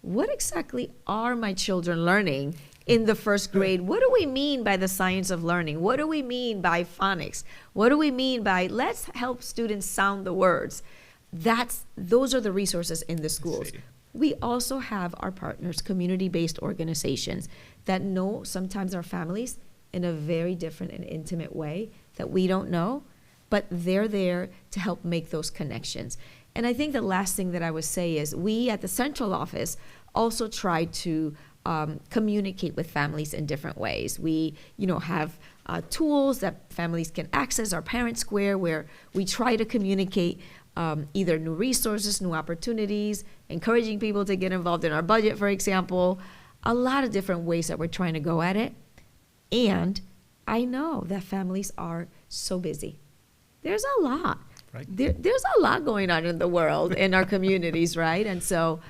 what exactly are my children learning in the first grade. What do we mean by the science of learning? What do we mean by phonics? What do we mean by let's help students sound the words? Those are the resources in the schools. We also have our partners, community-based organizations that know sometimes our families in a very different and intimate way that we don't know, but they're there to help make those connections. And I think the last thing that I would say is we at the central office also try to communicate with families in different ways. We, have tools that families can access, our Parent Square, where we try to communicate either new resources, new opportunities, encouraging people to get involved in our budget, for example, a lot of different ways that we're trying to go at it. And I know that families are so busy. There's a lot. Right. There's a lot going on in the world, in our communities, right? And so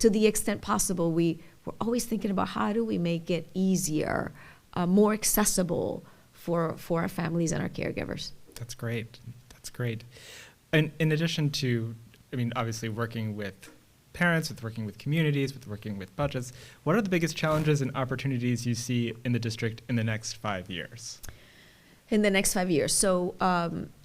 to the extent possible, we're always thinking about how do we make it easier, more accessible for our families and our caregivers. That's great. That's great. And in addition to, obviously working with parents, with working with communities, with working with budgets, what are the biggest challenges and opportunities you see in the district in the next 5 years? In the next 5 years. So,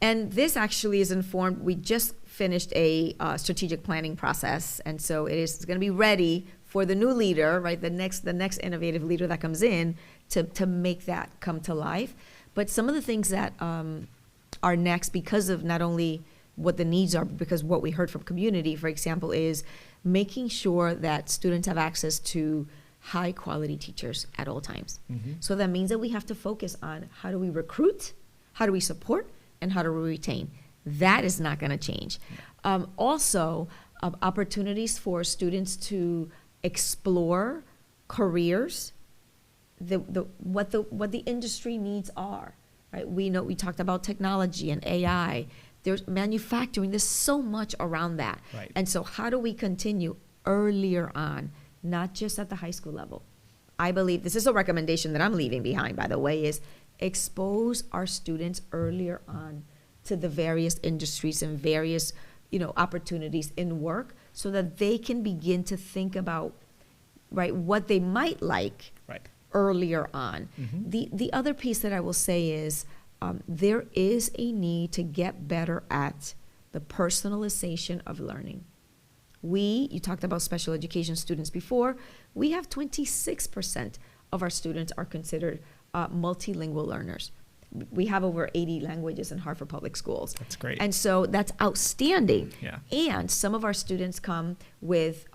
and this actually is informed, we just finished a strategic planning process. And so it's going to be ready for the new leader, right? The next innovative leader that comes in to make that come to life. But some of the things that are next, because of not only what the needs are, but because what we heard from community, for example, is making sure that students have access to high quality teachers at all times. So that means that we have to focus on how do we recruit, how do we support, and how do we retain. That is not going to change. Also, opportunities for students to explore careers, what the industry needs are. Right? We talked about technology and AI. There's manufacturing. There's so much around that. Right. And so, how do we continue earlier on, not just at the high school level? I believe this is a recommendation that I'm leaving behind, by the way, is expose our students earlier on to the various industries and various, opportunities in work, so that they can begin to think about, right, what they might like earlier on. The other piece that I will say is there is a need to get better at the personalization of learning. You talked about special education students before. We have 26% of our students are considered multilingual learners. We have over 80 languages in Hartford Public Schools. That's great. And so that's outstanding. Yeah. And some of our students come with,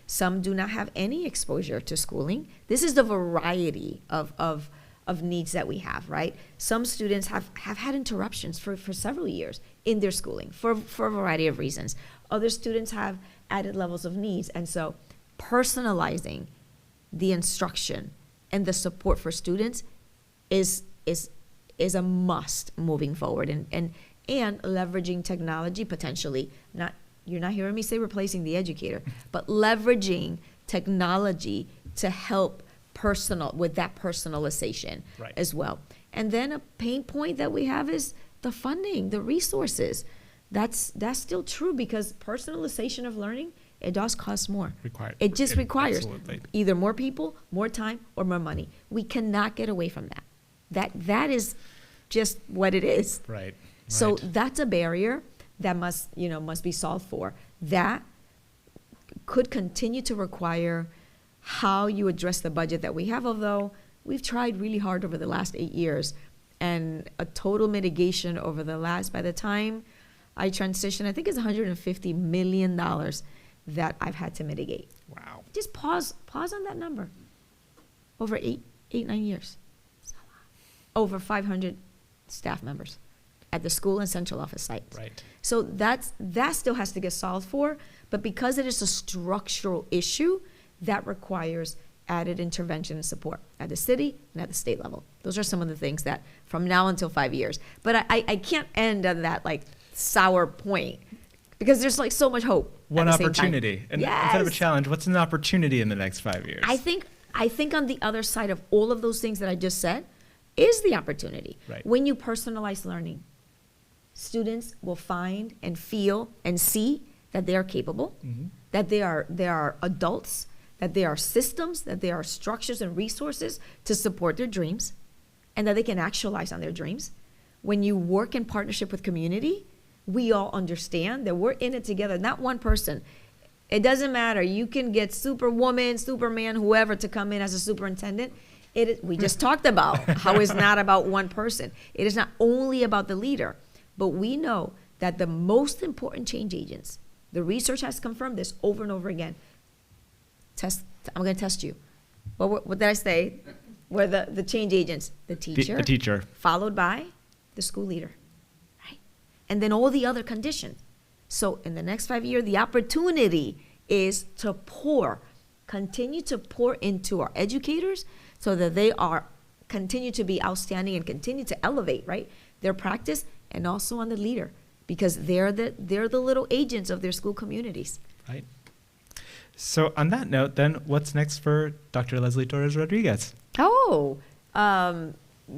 some do not have any exposure to schooling. This is the variety of needs that we have, right? Some students have had interruptions for several years in their schooling for a variety of reasons. Other students have added levels of needs. And so personalizing the instruction and the support for students is a must moving forward, and leveraging technology potentially. You're not hearing me say replacing the educator, but leveraging technology to help with that personalization as well. And then a pain point that we have is the funding, the resources. That's still true, because personalization of learning, it does cost more. It just requires either more people, more time, or more money. We cannot get away from that. That is just what it is. Right. So that's a barrier that must be solved for. That could continue to require how you address the budget that we have, although we've tried really hard over the last 8 years, and a total mitigation over by the time I transitioned, I think it's $150 million that I've had to mitigate. Wow. Just pause on that number. Over 9 years. Over 500 staff members at the school and central office sites. Right. So that still has to get solved for, but because it is a structural issue, that requires added intervention and support at the city and at the state level. Those are some of the things that from now until 5 years. But I can't end on that sour point, because there's so much hope. One opportunity. And yes. Instead of a challenge, what's an opportunity in the next 5 years? I think on the other side of all of those things that I just said is the opportunity. Right. When you personalize learning, students will find and feel and see that they are capable, that they are adults, that there are systems, that there are structures and resources to support their dreams, and that they can actualize on their dreams. When you work in partnership with community, we all understand that we're in it together, not one person. It doesn't matter. You can get Superwoman, Superman, whoever to come in as a superintendent. We just talked about how it's not about one person. It is not only about the leader, but we know that the most important change agents, the research has confirmed this over and over again. I'm going to test you. What did I say? Were the change agents? The teacher. Followed by the school leader, right? And then all the other conditions. So in the next 5 years, the opportunity is to continue to pour into our educators, so that they continue to be outstanding and continue to elevate, right, their practice, and also on the leader, because they're the little agents of their school communities. Right. So on that note, then, what's next for Dr. Leslie Torres-Rodriguez? Oh,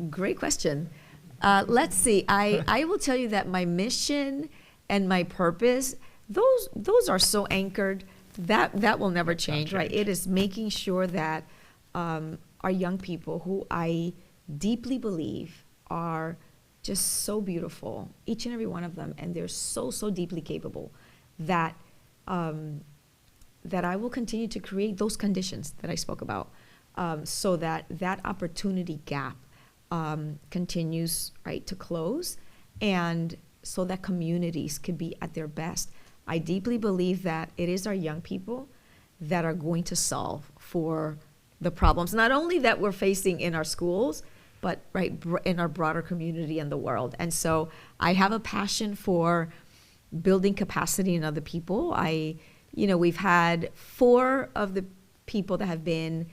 great question. Let's see. I will tell you that my mission and my purpose, those are so anchored that will never change, right? It is making sure that our young people, who I deeply believe are just so beautiful, each and every one of them, and they're so deeply capable, that I will continue to create those conditions that I spoke about, so that opportunity gap continues, right, to close, and so that communities could be at their best. I deeply believe that it is our young people that are going to solve for the problems, not only that we're facing in our schools, but right in our broader community and the world. And so I have a passion for building capacity in other people. We've had 4 of the people that have been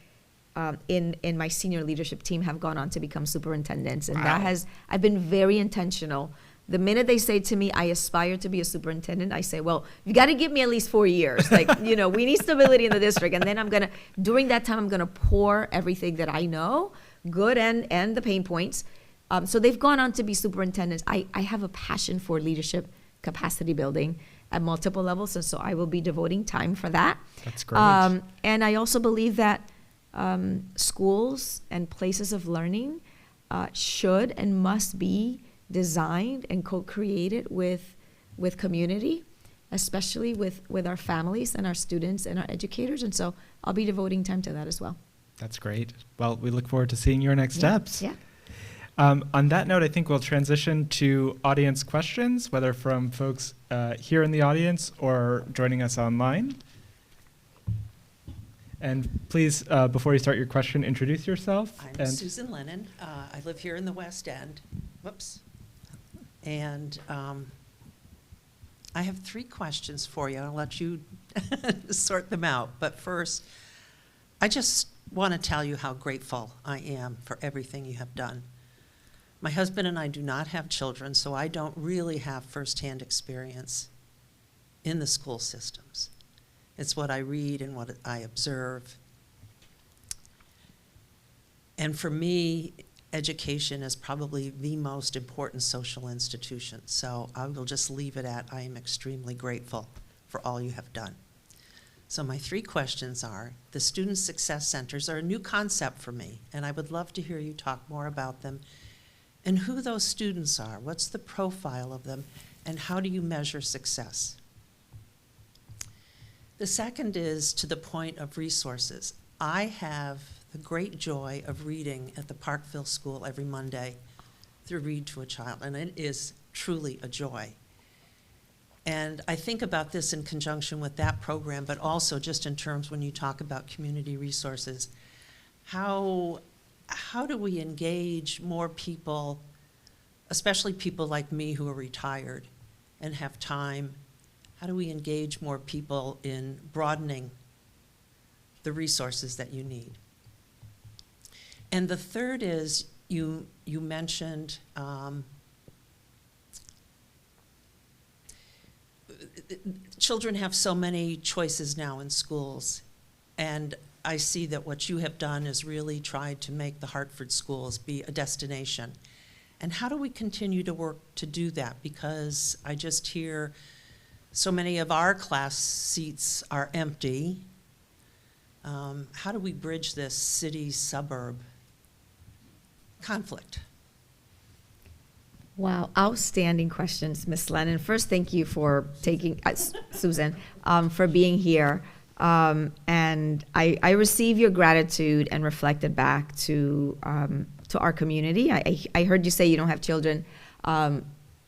in my senior leadership team have gone on to become superintendents. And I've been very intentional. The minute they say to me, I aspire to be a superintendent, I say, well, you got to give me at least 4 years. We need stability in the district. And then during that time, I'm going to pour everything that I know, good and the pain points. So they've gone on to be superintendents. I have a passion for leadership capacity building at multiple levels. And so I will be devoting time for that. That's great. And I also believe that schools and places of learning should and must be designed and co-created with community, especially with our families and our students and our educators. And so I'll be devoting time to that as well. That's great. Well, we look forward to seeing your next steps. Yeah. On that note, I think we'll transition to audience questions, whether from folks here in the audience or joining us online. And please, before you start your question, introduce yourself. I'm Susan Lennon. I live here in the West End. Whoops. And I have 3 questions for you. I'll let you sort them out. But first, I just want to tell you how grateful I am for everything you have done. My husband and I do not have children, so I don't really have firsthand experience in the school systems. It's what I read and what I observe. And for me, education is probably the most important social institution. So I will just leave it at, I am extremely grateful for all you have done. So my 3 questions are, the Student Success Centers are a new concept for me, and I would love to hear you talk more about them and who those students are. What's the profile of them, and how do you measure success? The second is to the point of resources. I have the great joy of reading at the Parkville School every Monday through Read to a Child, and it is truly a joy. And I think about this in conjunction with that program, but also just in terms when you talk about community resources. How do we engage more people, especially people like me who are retired and have time? How do we engage more people in broadening the resources that you need? And the third is, you mentioned children have so many choices now in schools, and I see that what you have done is really tried to make the Hartford schools be a destination. And how do we continue to work to do that? Because I just hear so many of our class seats are empty. How do we bridge this city-suburb conflict? Wow, outstanding questions, Ms. Lennon. First, thank you for taking, Susan, for being here. And I receive your gratitude and reflect it back to our community. I heard you say you don't have children.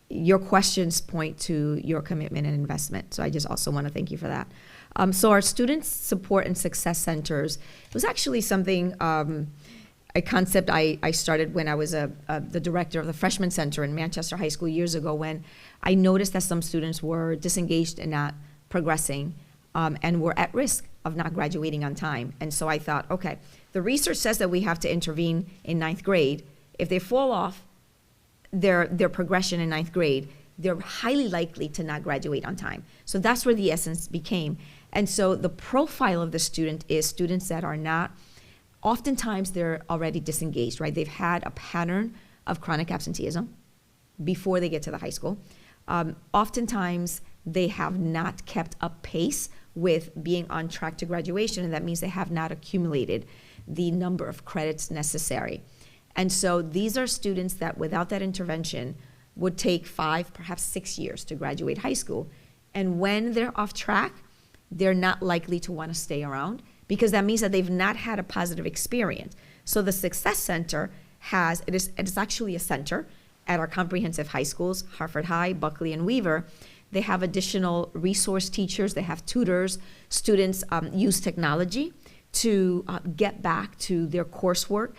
Your questions point to your commitment and investment. So I just also want to thank you for that. So our Student Support and Success Centers, it was actually something, a concept I started when I was the director of the Freshman Center in Manchester High School years ago, when I noticed that some students were disengaged and not progressing and were at risk of not graduating on time. And so I thought, okay, the research says that we have to intervene in 9th grade. If they fall off their progression in 9th grade, they're highly likely to not graduate on time. So that's where the essence became. And so the profile of the student is students that are not, oftentimes they're already disengaged, right? They've had a pattern of chronic absenteeism before they get to the high school. Oftentimes they have not kept up pace with being on track to graduation, and that means they have not accumulated the number of credits necessary. And so these are students that without that intervention would take 5, perhaps 6 years to graduate high school. And when they're off track, they're not likely to want to stay around, because that means that they've not had a positive experience. So the Success Center has, it's actually a center at our comprehensive high schools, Hartford High, Buckley, and Weaver. They have additional resource teachers, they have tutors, students use technology to get back to their coursework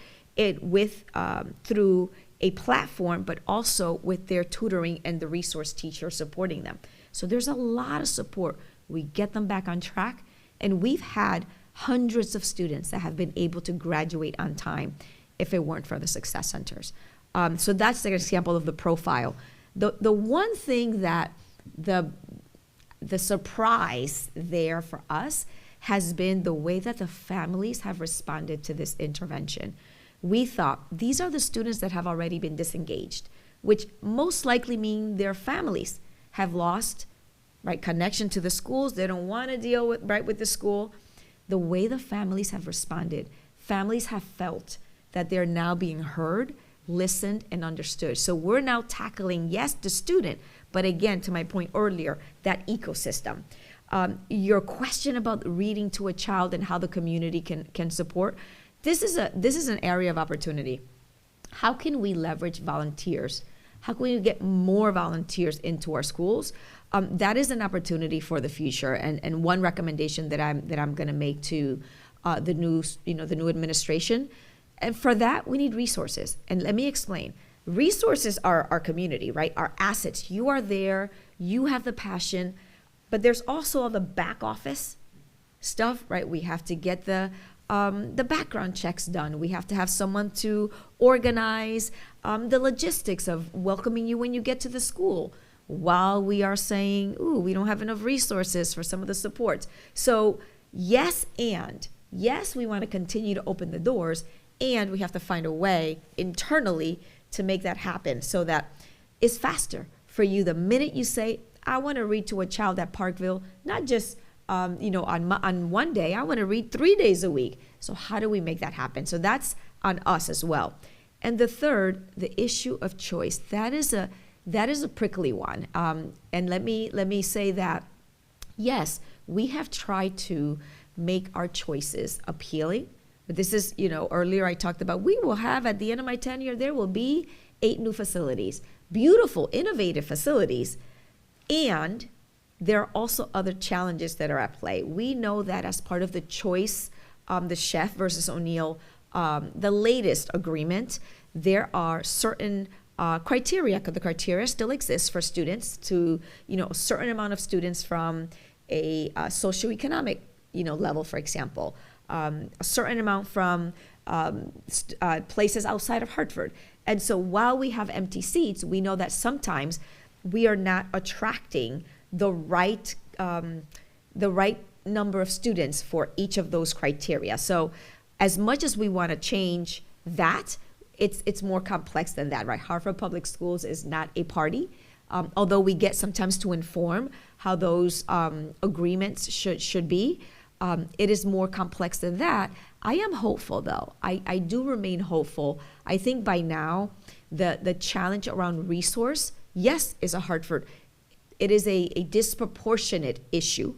through a platform, but also with their tutoring and the resource teacher supporting them. So there's a lot of support. We get them back on track, and we've had hundreds of students that have been able to graduate on time if it weren't for the success centers. So that's an example of the profile. The one thing that the surprise there for us has been the way that the families have responded to this intervention. We thought these are the students that have already been disengaged, which most likely mean their families have lost connection to the schools. They don't want to deal with the school. The way the families have responded, families have felt that they're now being heard, listened, and understood. So we're now tackling, yes, the student, but again, to my point earlier, that ecosystem. Your question about reading to a child and how the community can support, this is an area of opportunity. How can we leverage volunteers? How can we get more volunteers into our schools? That is an opportunity for the future. And one recommendation that I'm going to make to the new administration. And for that, we need resources. And let me explain. Resources are our community, right? Our assets. You are there. You have the passion. But there's also all the back office stuff, right? We have to get the background checks done. We have to have someone to organize the logistics of welcoming you when you get to the school, while we are saying, ooh, we don't have enough resources for some of the supports. So yes, we want to continue to open the doors, and we have to find a way internally to make that happen so that it's faster for you. The minute you say, I want to read to a child at Parkville, not just on one day, I want to read 3 days a week. So how do we make that happen? So that's on us as well. And the third, the issue of choice. That is a prickly one. And let me say that, yes, we have tried to make our choices appealing. But this is, earlier I talked about, we will have, at the end of my tenure, there will be 8 new facilities, beautiful, innovative facilities. And there are also other challenges that are at play. We know that as part of the choice, the Chef versus O'Neill, the latest agreement, there are certain criteria. The criteria still exists for students to, a certain amount of students from a socioeconomic, level, for example, a certain amount from places outside of Hartford. And so while we have empty seats, we know that sometimes we are not attracting the right number of students for each of those criteria. So as much as we want to change that, it's more complex than that, right? Hartford Public Schools is not a party, although we get sometimes to inform how those agreements should be. It is more complex than that. I am hopeful, though. I do remain hopeful. I think by now, the challenge around resource, yes, is a Hartford. It is a disproportionate issue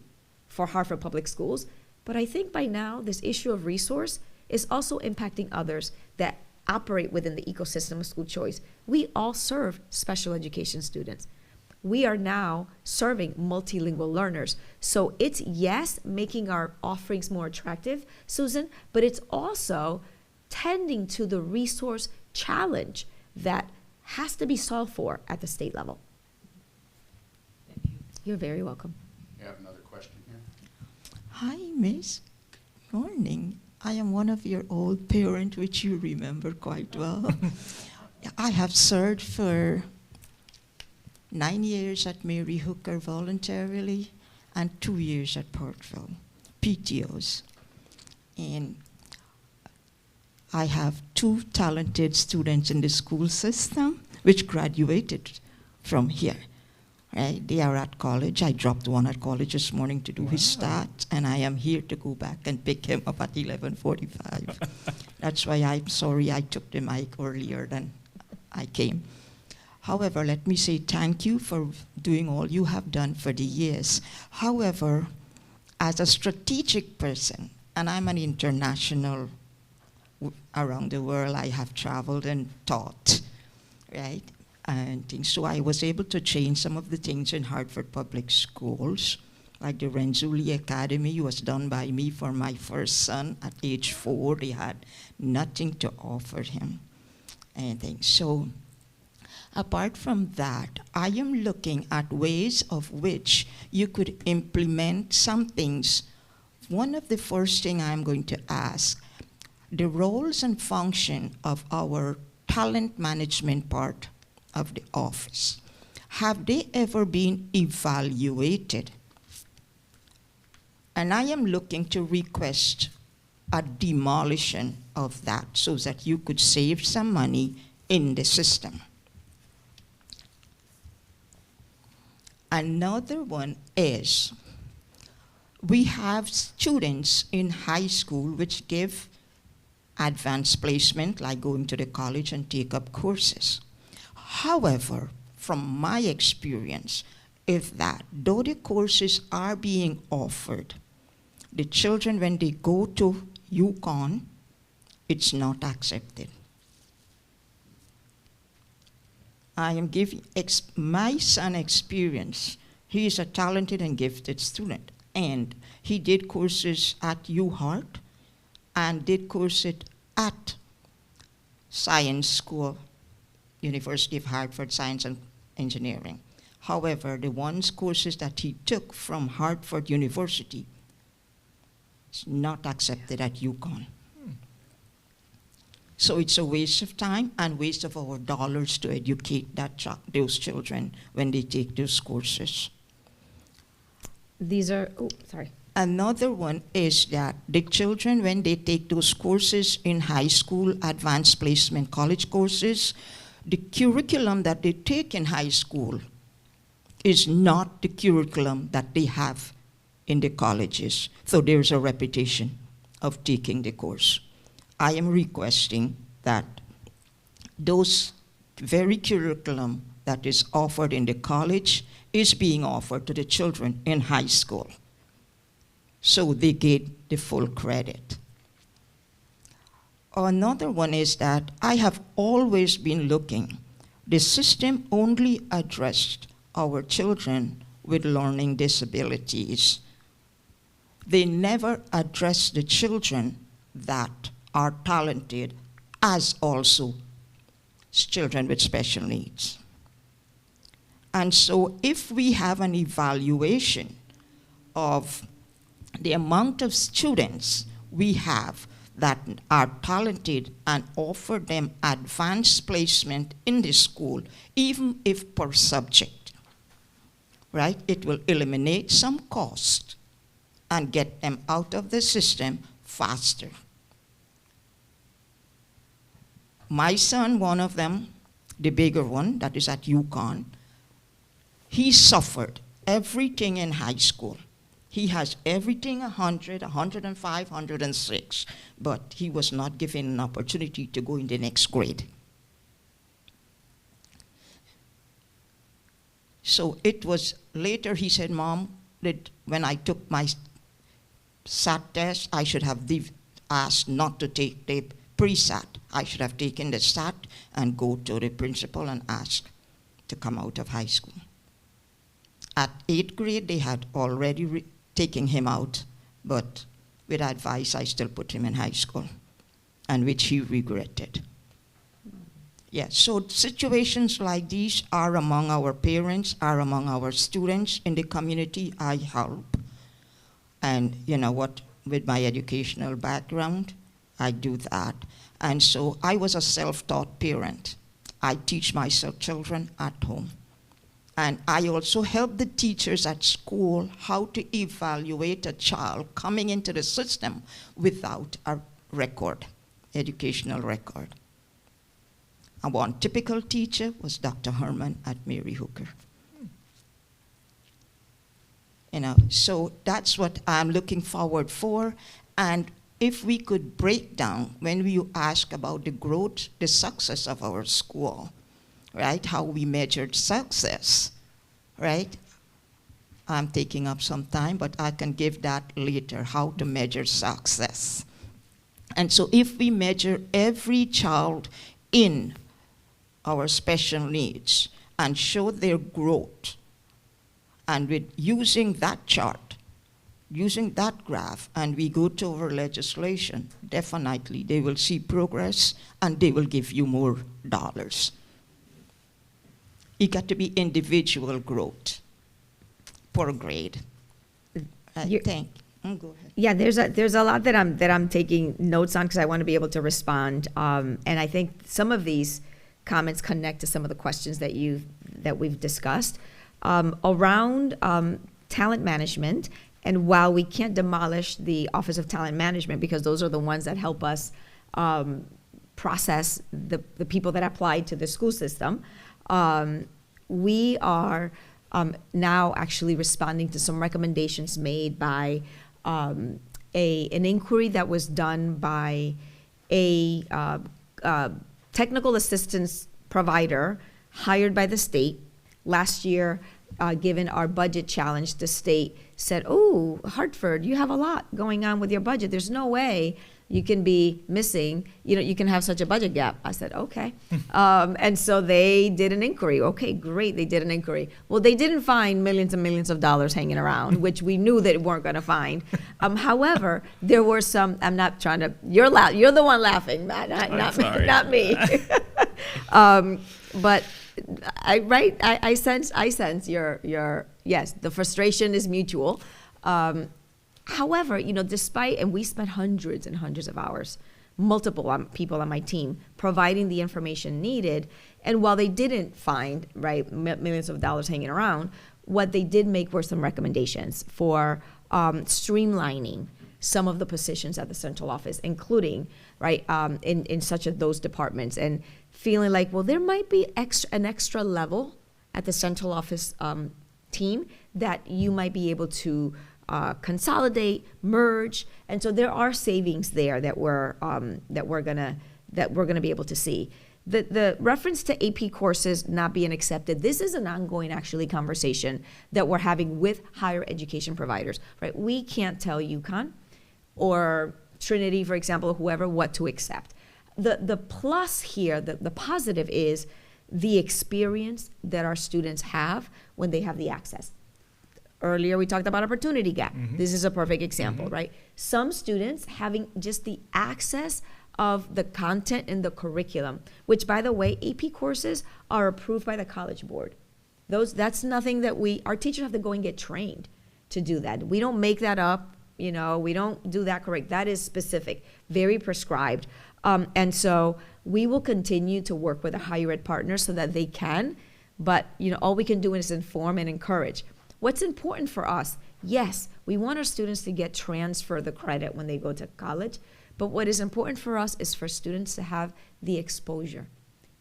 for Hartford Public Schools. But I think by now, this issue of resource is also impacting others that operate within the ecosystem of school choice. We all serve special education students. We are now serving multilingual learners. So it's, yes, making our offerings more attractive, Susan, but it's also tending to the resource challenge that has to be solved for at the state level. Thank you. You're very welcome. You have another question here? Hi, Miss. Good morning. I am one of your old parents, which you remember quite well. I have served for 9 years at Mary Hooker voluntarily and 2 years at Parkville, PTOs. And I have 2 talented students in the school system which graduated from here. Right? They are at college. I dropped one at college this morning to do his stat, and I am here to go back and pick him up at 11:45. That's why I'm sorry I took the mic earlier than I came. However, let me say thank you for doing all you have done for the years. However, as a strategic person, and I'm an international around the world. I have traveled and taught, right? And things. So I was able to change some of the things in Hartford Public Schools, like the Renzulli Academy was done by me for my first son at age 4. They had nothing to offer him, and things. So apart from that, I am looking at ways of which you could implement some things. One of the first thing I'm going to ask, the roles and function of our talent management part of the office. Have they ever been evaluated? And I am looking to request a demolition of that so that you could save some money in the system. Another one is, we have students in high school which give advanced placement, like going to the college and take up courses. However, from my experience, is that though the courses are being offered, the children, when they go to UConn, it's not accepted. I am giving my son experience. He is a talented and gifted student, and he did courses at UHart and did courses at Science School, University of Hartford Science and Engineering. However, the courses that he took from Hartford University is not accepted at UConn. So it's a waste of time and waste of our dollars to educate those children when they take those courses. These are, oh, sorry. Another one is that the children, when they take those courses in high school, advanced placement college courses, the curriculum that they take in high school is not the curriculum that they have in the colleges. So there's a repetition of taking the course. I am requesting that those very curriculum that is offered in the college is being offered to the children in high school, so they get the full credit. Another one is that I have always been looking, the system only addressed our children with learning disabilities. They never address the children that are talented as also children with special needs. And so if we have an evaluation of the amount of students we have that are talented and offer them advanced placement in the school, even if per subject, right? It will eliminate some cost and get them out of the system faster. My son, one of them, the bigger one that is at UConn, he suffered everything in high school. He has everything 100, 105, 106, but he was not given an opportunity to go in the next grade. So it was later he said, Mom, that when I took my SAT test, I should have asked not to take the pre-SAT. I should have taken the SAT and go to the principal and ask to come out of high school. At 8th grade, they had already taken him out, but with advice, I still put him in high school, and which he regretted. Yeah, so situations like these are among our parents, are among our students in the community. I help. And you know what, with my educational background, I do that. And so I was a self-taught parent. I teach my children at home. And I also help the teachers at school how to evaluate a child coming into the system without a record, educational record. And one typical teacher was Dr. Herman at Mary Hooker. You know, so that's what I'm looking forward for. And if we could break down, when you ask about the growth, the success of our school, right, how we measured success, right? I'm taking up some time, but I can give that later, how to measure success. And so if we measure every child in our special needs and show their growth, and with using that chart, using that graph, and we go to our legislation, definitely they will see progress and they will give you more dollars. It got to be individual growth per grade. I think. Go ahead. Yeah, there's a lot that I'm taking notes on because I want to be able to respond. And I think some of these comments connect to some of the questions that we've discussed around talent management. And while we can't demolish the Office of Talent Management because those are the ones that help us process the people that apply to the school system, we are now actually responding to some recommendations made by an inquiry that was done by a technical assistance provider hired by the state. Last year, given our budget challenge, the state said, "Oh, Hartford, you have a lot going on with your budget. There's no way you can be missing, you can have such a budget gap." I said, okay. And so they did an inquiry. Okay, great, they did an inquiry. Well, they didn't find millions and millions of dollars hanging around, which we knew they weren't going to find. However, there were some, I'm not trying to, you're the one laughing, Matt, not me. But I sense your yes, the frustration is mutual. However, despite, and we spent hundreds and hundreds of hours, multiple people on my team providing the information needed, and while they didn't find, millions of dollars hanging around, what they did make were some recommendations for streamlining some of the positions at the central office, including, in such of those departments, and feeling like, well, there might be an extra level at the central office team that you might be able to consolidate, merge, and so there are savings there that we're gonna be able to see. The reference to AP courses not being accepted, this is an ongoing actually conversation that we're having with higher education providers. Right? We can't tell UConn or Trinity, for example, or whoever, what to accept. The plus here, the positive is the experience that our students have when they have the access. Earlier, we talked about opportunity gap. Mm-hmm. This is a perfect example, right? Some students having just the access of the content in the curriculum, which, by the way, AP courses are approved by the College Board. That's nothing that our teachers have to go and get trained to do that. We don't make that up, we don't do that correct. That is specific, very prescribed. And so we will continue to work with the higher ed partners so that they can, but all we can do is inform and encourage. What's important for us, yes, we want our students to transfer the credit when they go to college, but what is important for us is for students to have the exposure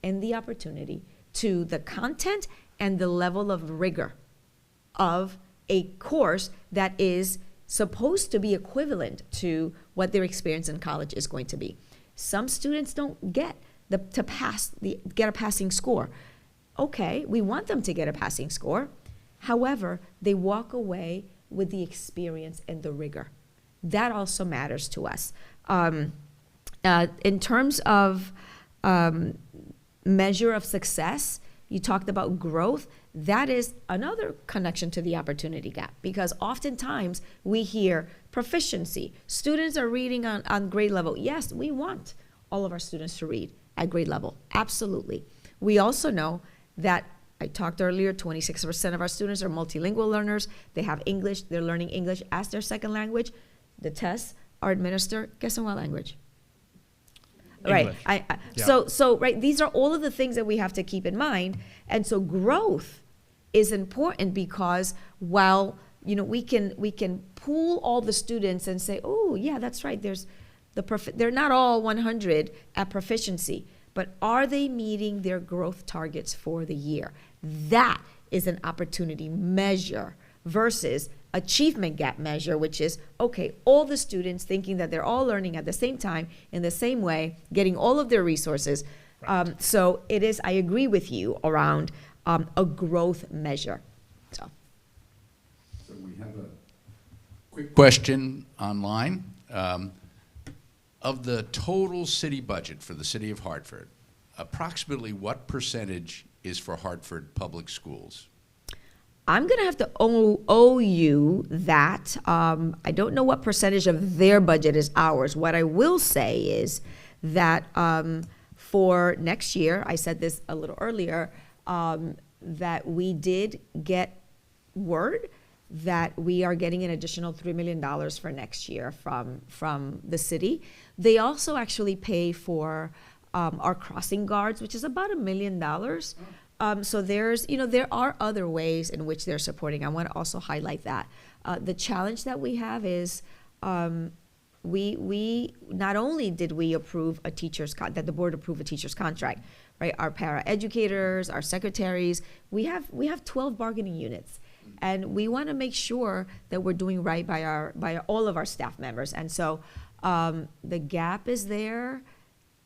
and the opportunity to the content and the level of rigor of a course that is supposed to be equivalent to what their experience in college is going to be. Some students don't get get a passing score. Okay, we want them to get a passing score. However, they walk away with the experience and the rigor. That also matters to us. In terms of measure of success, you talked about growth. That is another connection to the opportunity gap, because oftentimes we hear proficiency. Students are reading on grade level. Yes, we want all of our students to read at grade level. Absolutely. We also know that I talked earlier, 26% of our students are multilingual learners. They have English. They're learning English as their second language. The tests are administered, guess in what language? English. Right. Yeah. So right, these are all of the things that we have to keep in mind. And so growth is important because while we can pool all the students and say, oh yeah, that's right. They're not all 100 at proficiency. But are they meeting their growth targets for the year? That is an opportunity measure versus achievement gap measure, which is, okay, all the students thinking that they're all learning at the same time, in the same way, getting all of their resources. Right. So it is, I agree with you around a growth measure. So we have a quick question online. Of the total city budget for the city of Hartford, approximately what percentage is for Hartford public schools? I'm going to have to owe you that. I don't know what percentage of their budget is ours. What I will say is that for next year, I said this a little earlier, that we did get word that we are getting an additional $3 million for next year from the city. They also actually pay for our crossing guards, which is about $1 million. So there's, there are other ways in which they're supporting. I want to also highlight that. The challenge that we have is we not only did we approve a that the board approved a teacher's contract, right? Our paraeducators, our secretaries, we have 12 bargaining units. And we want to make sure that we're doing right by all of our staff members. And so the gap is there,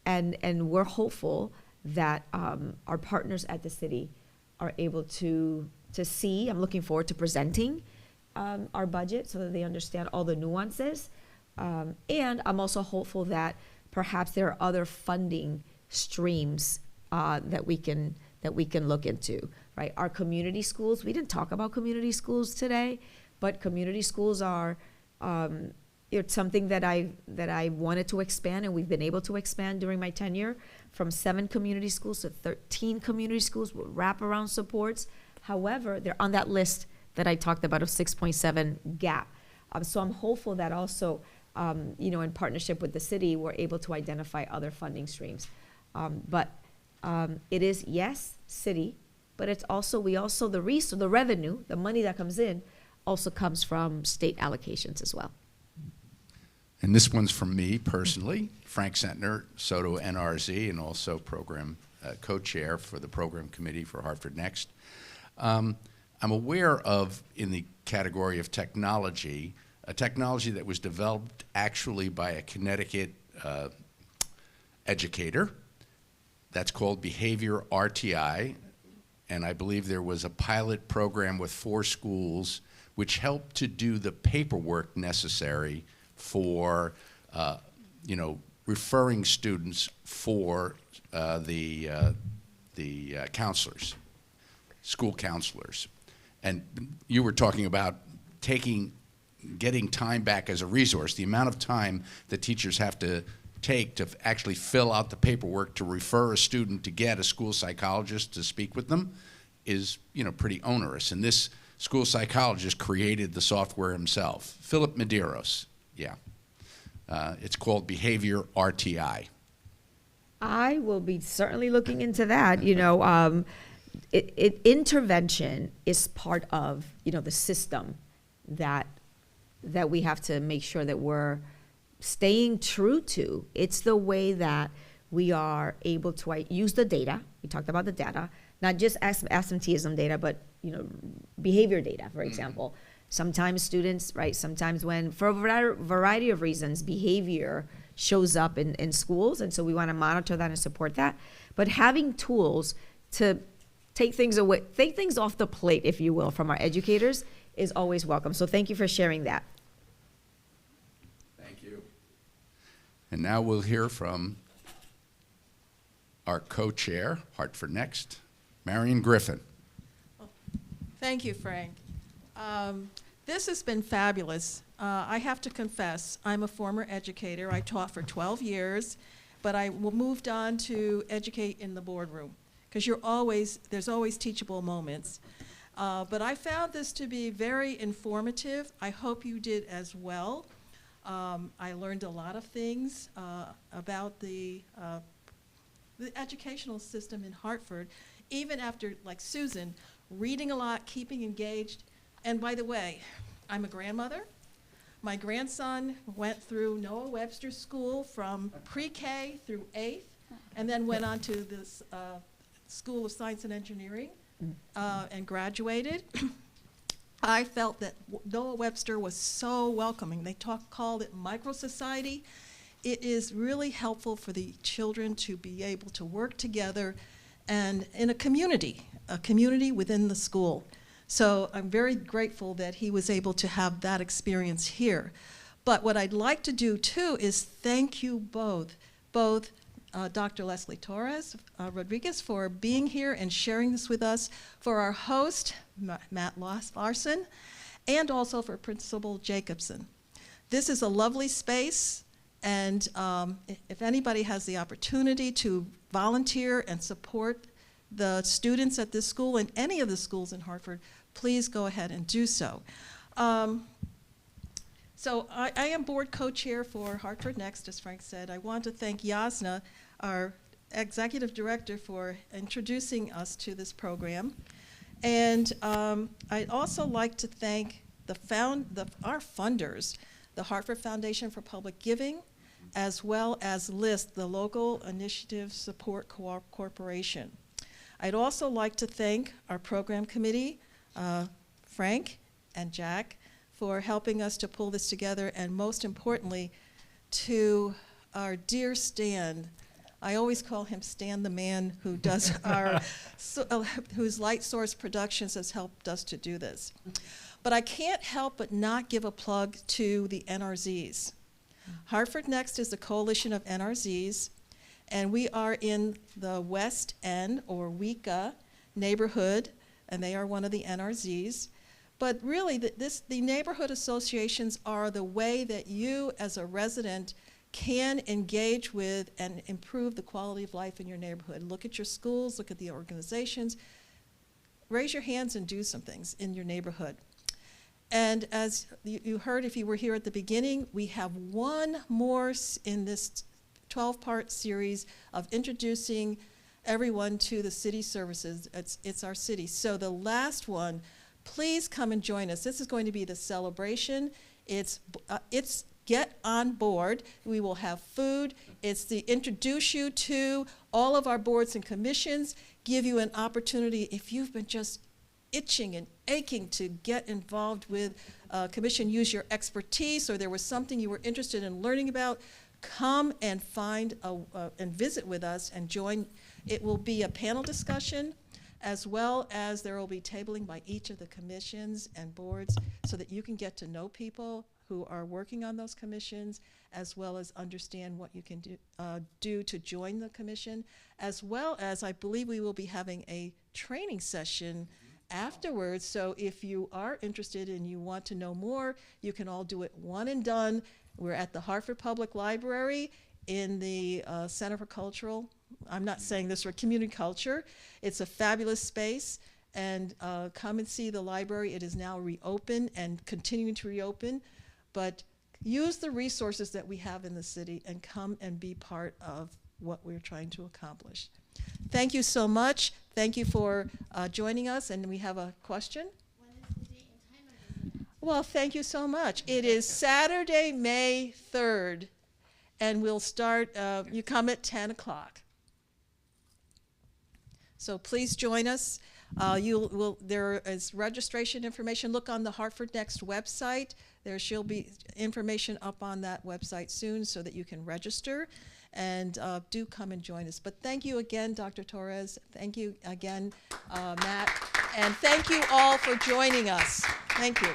and we're hopeful that our partners at the city are able to see. I'm looking forward to presenting our budget so that they understand all the nuances. And I'm also hopeful that perhaps there are other funding streams that we can look into. Right, our community schools. We didn't talk about community schools today, but community schools are it's something that I wanted to expand, and we've been able to expand during my tenure from 7 community schools to 13 community schools with wraparound supports. However, they're on that list that I talked about of 6.7 gap. So I'm hopeful that also, in partnership with the city, we're able to identify other funding streams. But it is, yes, city. But it's also, the revenue, the money that comes in, also comes from state allocations as well. And this one's from me personally, Frank Sentner, Soto NRZ, and also program co-chair for the program committee for Hartford Next. I'm aware of, in the category of technology, a technology that was developed actually by a Connecticut educator. That's called Behavior RTI. And I believe there was a pilot program with 4 schools which helped to do the paperwork necessary for, referring students for the counselors, school counselors. And you were talking about getting time back as a resource. The amount of time that teachers have to take to actually fill out the paperwork to refer a student to get a school psychologist to speak with them is, pretty onerous. And this school psychologist created the software himself. Philip Medeiros, yeah. It's called Behavior RTI. I will be certainly looking into that. Intervention is part of, the system that we have to make sure that we're staying true to. It's the way that we are able to use the data. We talked about the data, not just absenteeism data, but behavior data, for example. Sometimes students, right? Sometimes when, for a variety of reasons, behavior shows up in schools, and so we want to monitor that and support that. But having tools to take things off the plate, if you will, from our educators is always welcome. So thank you for sharing that. And now we'll hear from our co-chair, Hartford Next, Marion Griffin. Well, thank you, Frank. This has been fabulous. I have to confess, I'm a former educator. I taught for 12 years, but I moved on to educate in the boardroom because there's always teachable moments. But I found this to be very informative. I hope you did as well. I learned a lot of things about the educational system in Hartford, even after, like Susan, reading a lot, keeping engaged. And by the way, I'm a grandmother. My grandson went through Noah Webster School from pre-K through 8th, and then went on to this School of Science and Engineering and graduated. I felt that Noah Webster was so welcoming. They called it MicroSociety. It is really helpful for the children to be able to work together and in a community within the school. So I'm very grateful that he was able to have that experience here. But what I'd like to do too is thank you both Dr. Leslie Torres-Rodriguez for being here and sharing this with us, for our host, Matt Larson, and also for Principal Jacobson. This is a lovely space, and if anybody has the opportunity to volunteer and support the students at this school and any of the schools in Hartford, please go ahead and do so. So I am board co-chair for Hartford Next, as Frank said. I want to thank Yasna, our executive director, for introducing us to this program. And I'd also like to thank our funders, the Hartford Foundation for Public Giving, as well as LIST, the Local Initiative Support Corporation. I'd also like to thank our program committee, Frank and Jack, for helping us to pull this together, and most importantly, to our dear Stan. I always call him Stan, the man who does our, whose Light Source Productions has helped us to do this. But I can't help but not give a plug to the NRZs. Hartford Next is a coalition of NRZs, and we are in the West End, or WECA, neighborhood, and they are one of the NRZs. But really, the neighborhood associations are the way that you, as a resident, can engage with and improve the quality of life in your neighborhood. Look at your schools, look at the organizations, raise your hands and do some things in your neighborhood. And as you heard, if you were here at the beginning, we have one more in this 12-part series of introducing everyone to the city services. It's our city. So the last one, please come and join us. This is going to be the celebration. It's get on board. We will have food. It's to introduce you to all of our boards and commissions, give you an opportunity if you've been just itching and aching to get involved with a commission, use your expertise, or there was something you were interested in learning about, come and find and visit with us and join. It will be a panel discussion, as well as there will be tabling by each of the commissions and boards so that you can get to know people who are working on those commissions, as well as understand what you can do to join the commission, as well as I believe we will be having a training session afterwards. So if you are interested and you want to know more, you can all do it one and done. We're at the Hartford Public Library in the Center for Cultural, I'm not saying this for community culture. It's a fabulous space, and come and see the library. It is now reopened and continuing to reopen, but use the resources that we have in the city and come and be part of what we're trying to accomplish. Thank you so much. Thank you for joining us, and we have a question. When is the date and time of this event? Well, thank you so much. It is Saturday, May 3rd, and we'll start, you come at 10 o'clock. So please join us. There is registration information. Look on the Hartford Next website. There shall be information up on that website soon so that you can register. And do come and join us. But thank you again, Dr. Torres. Thank you again, Matt. And thank you all for joining us. Thank you.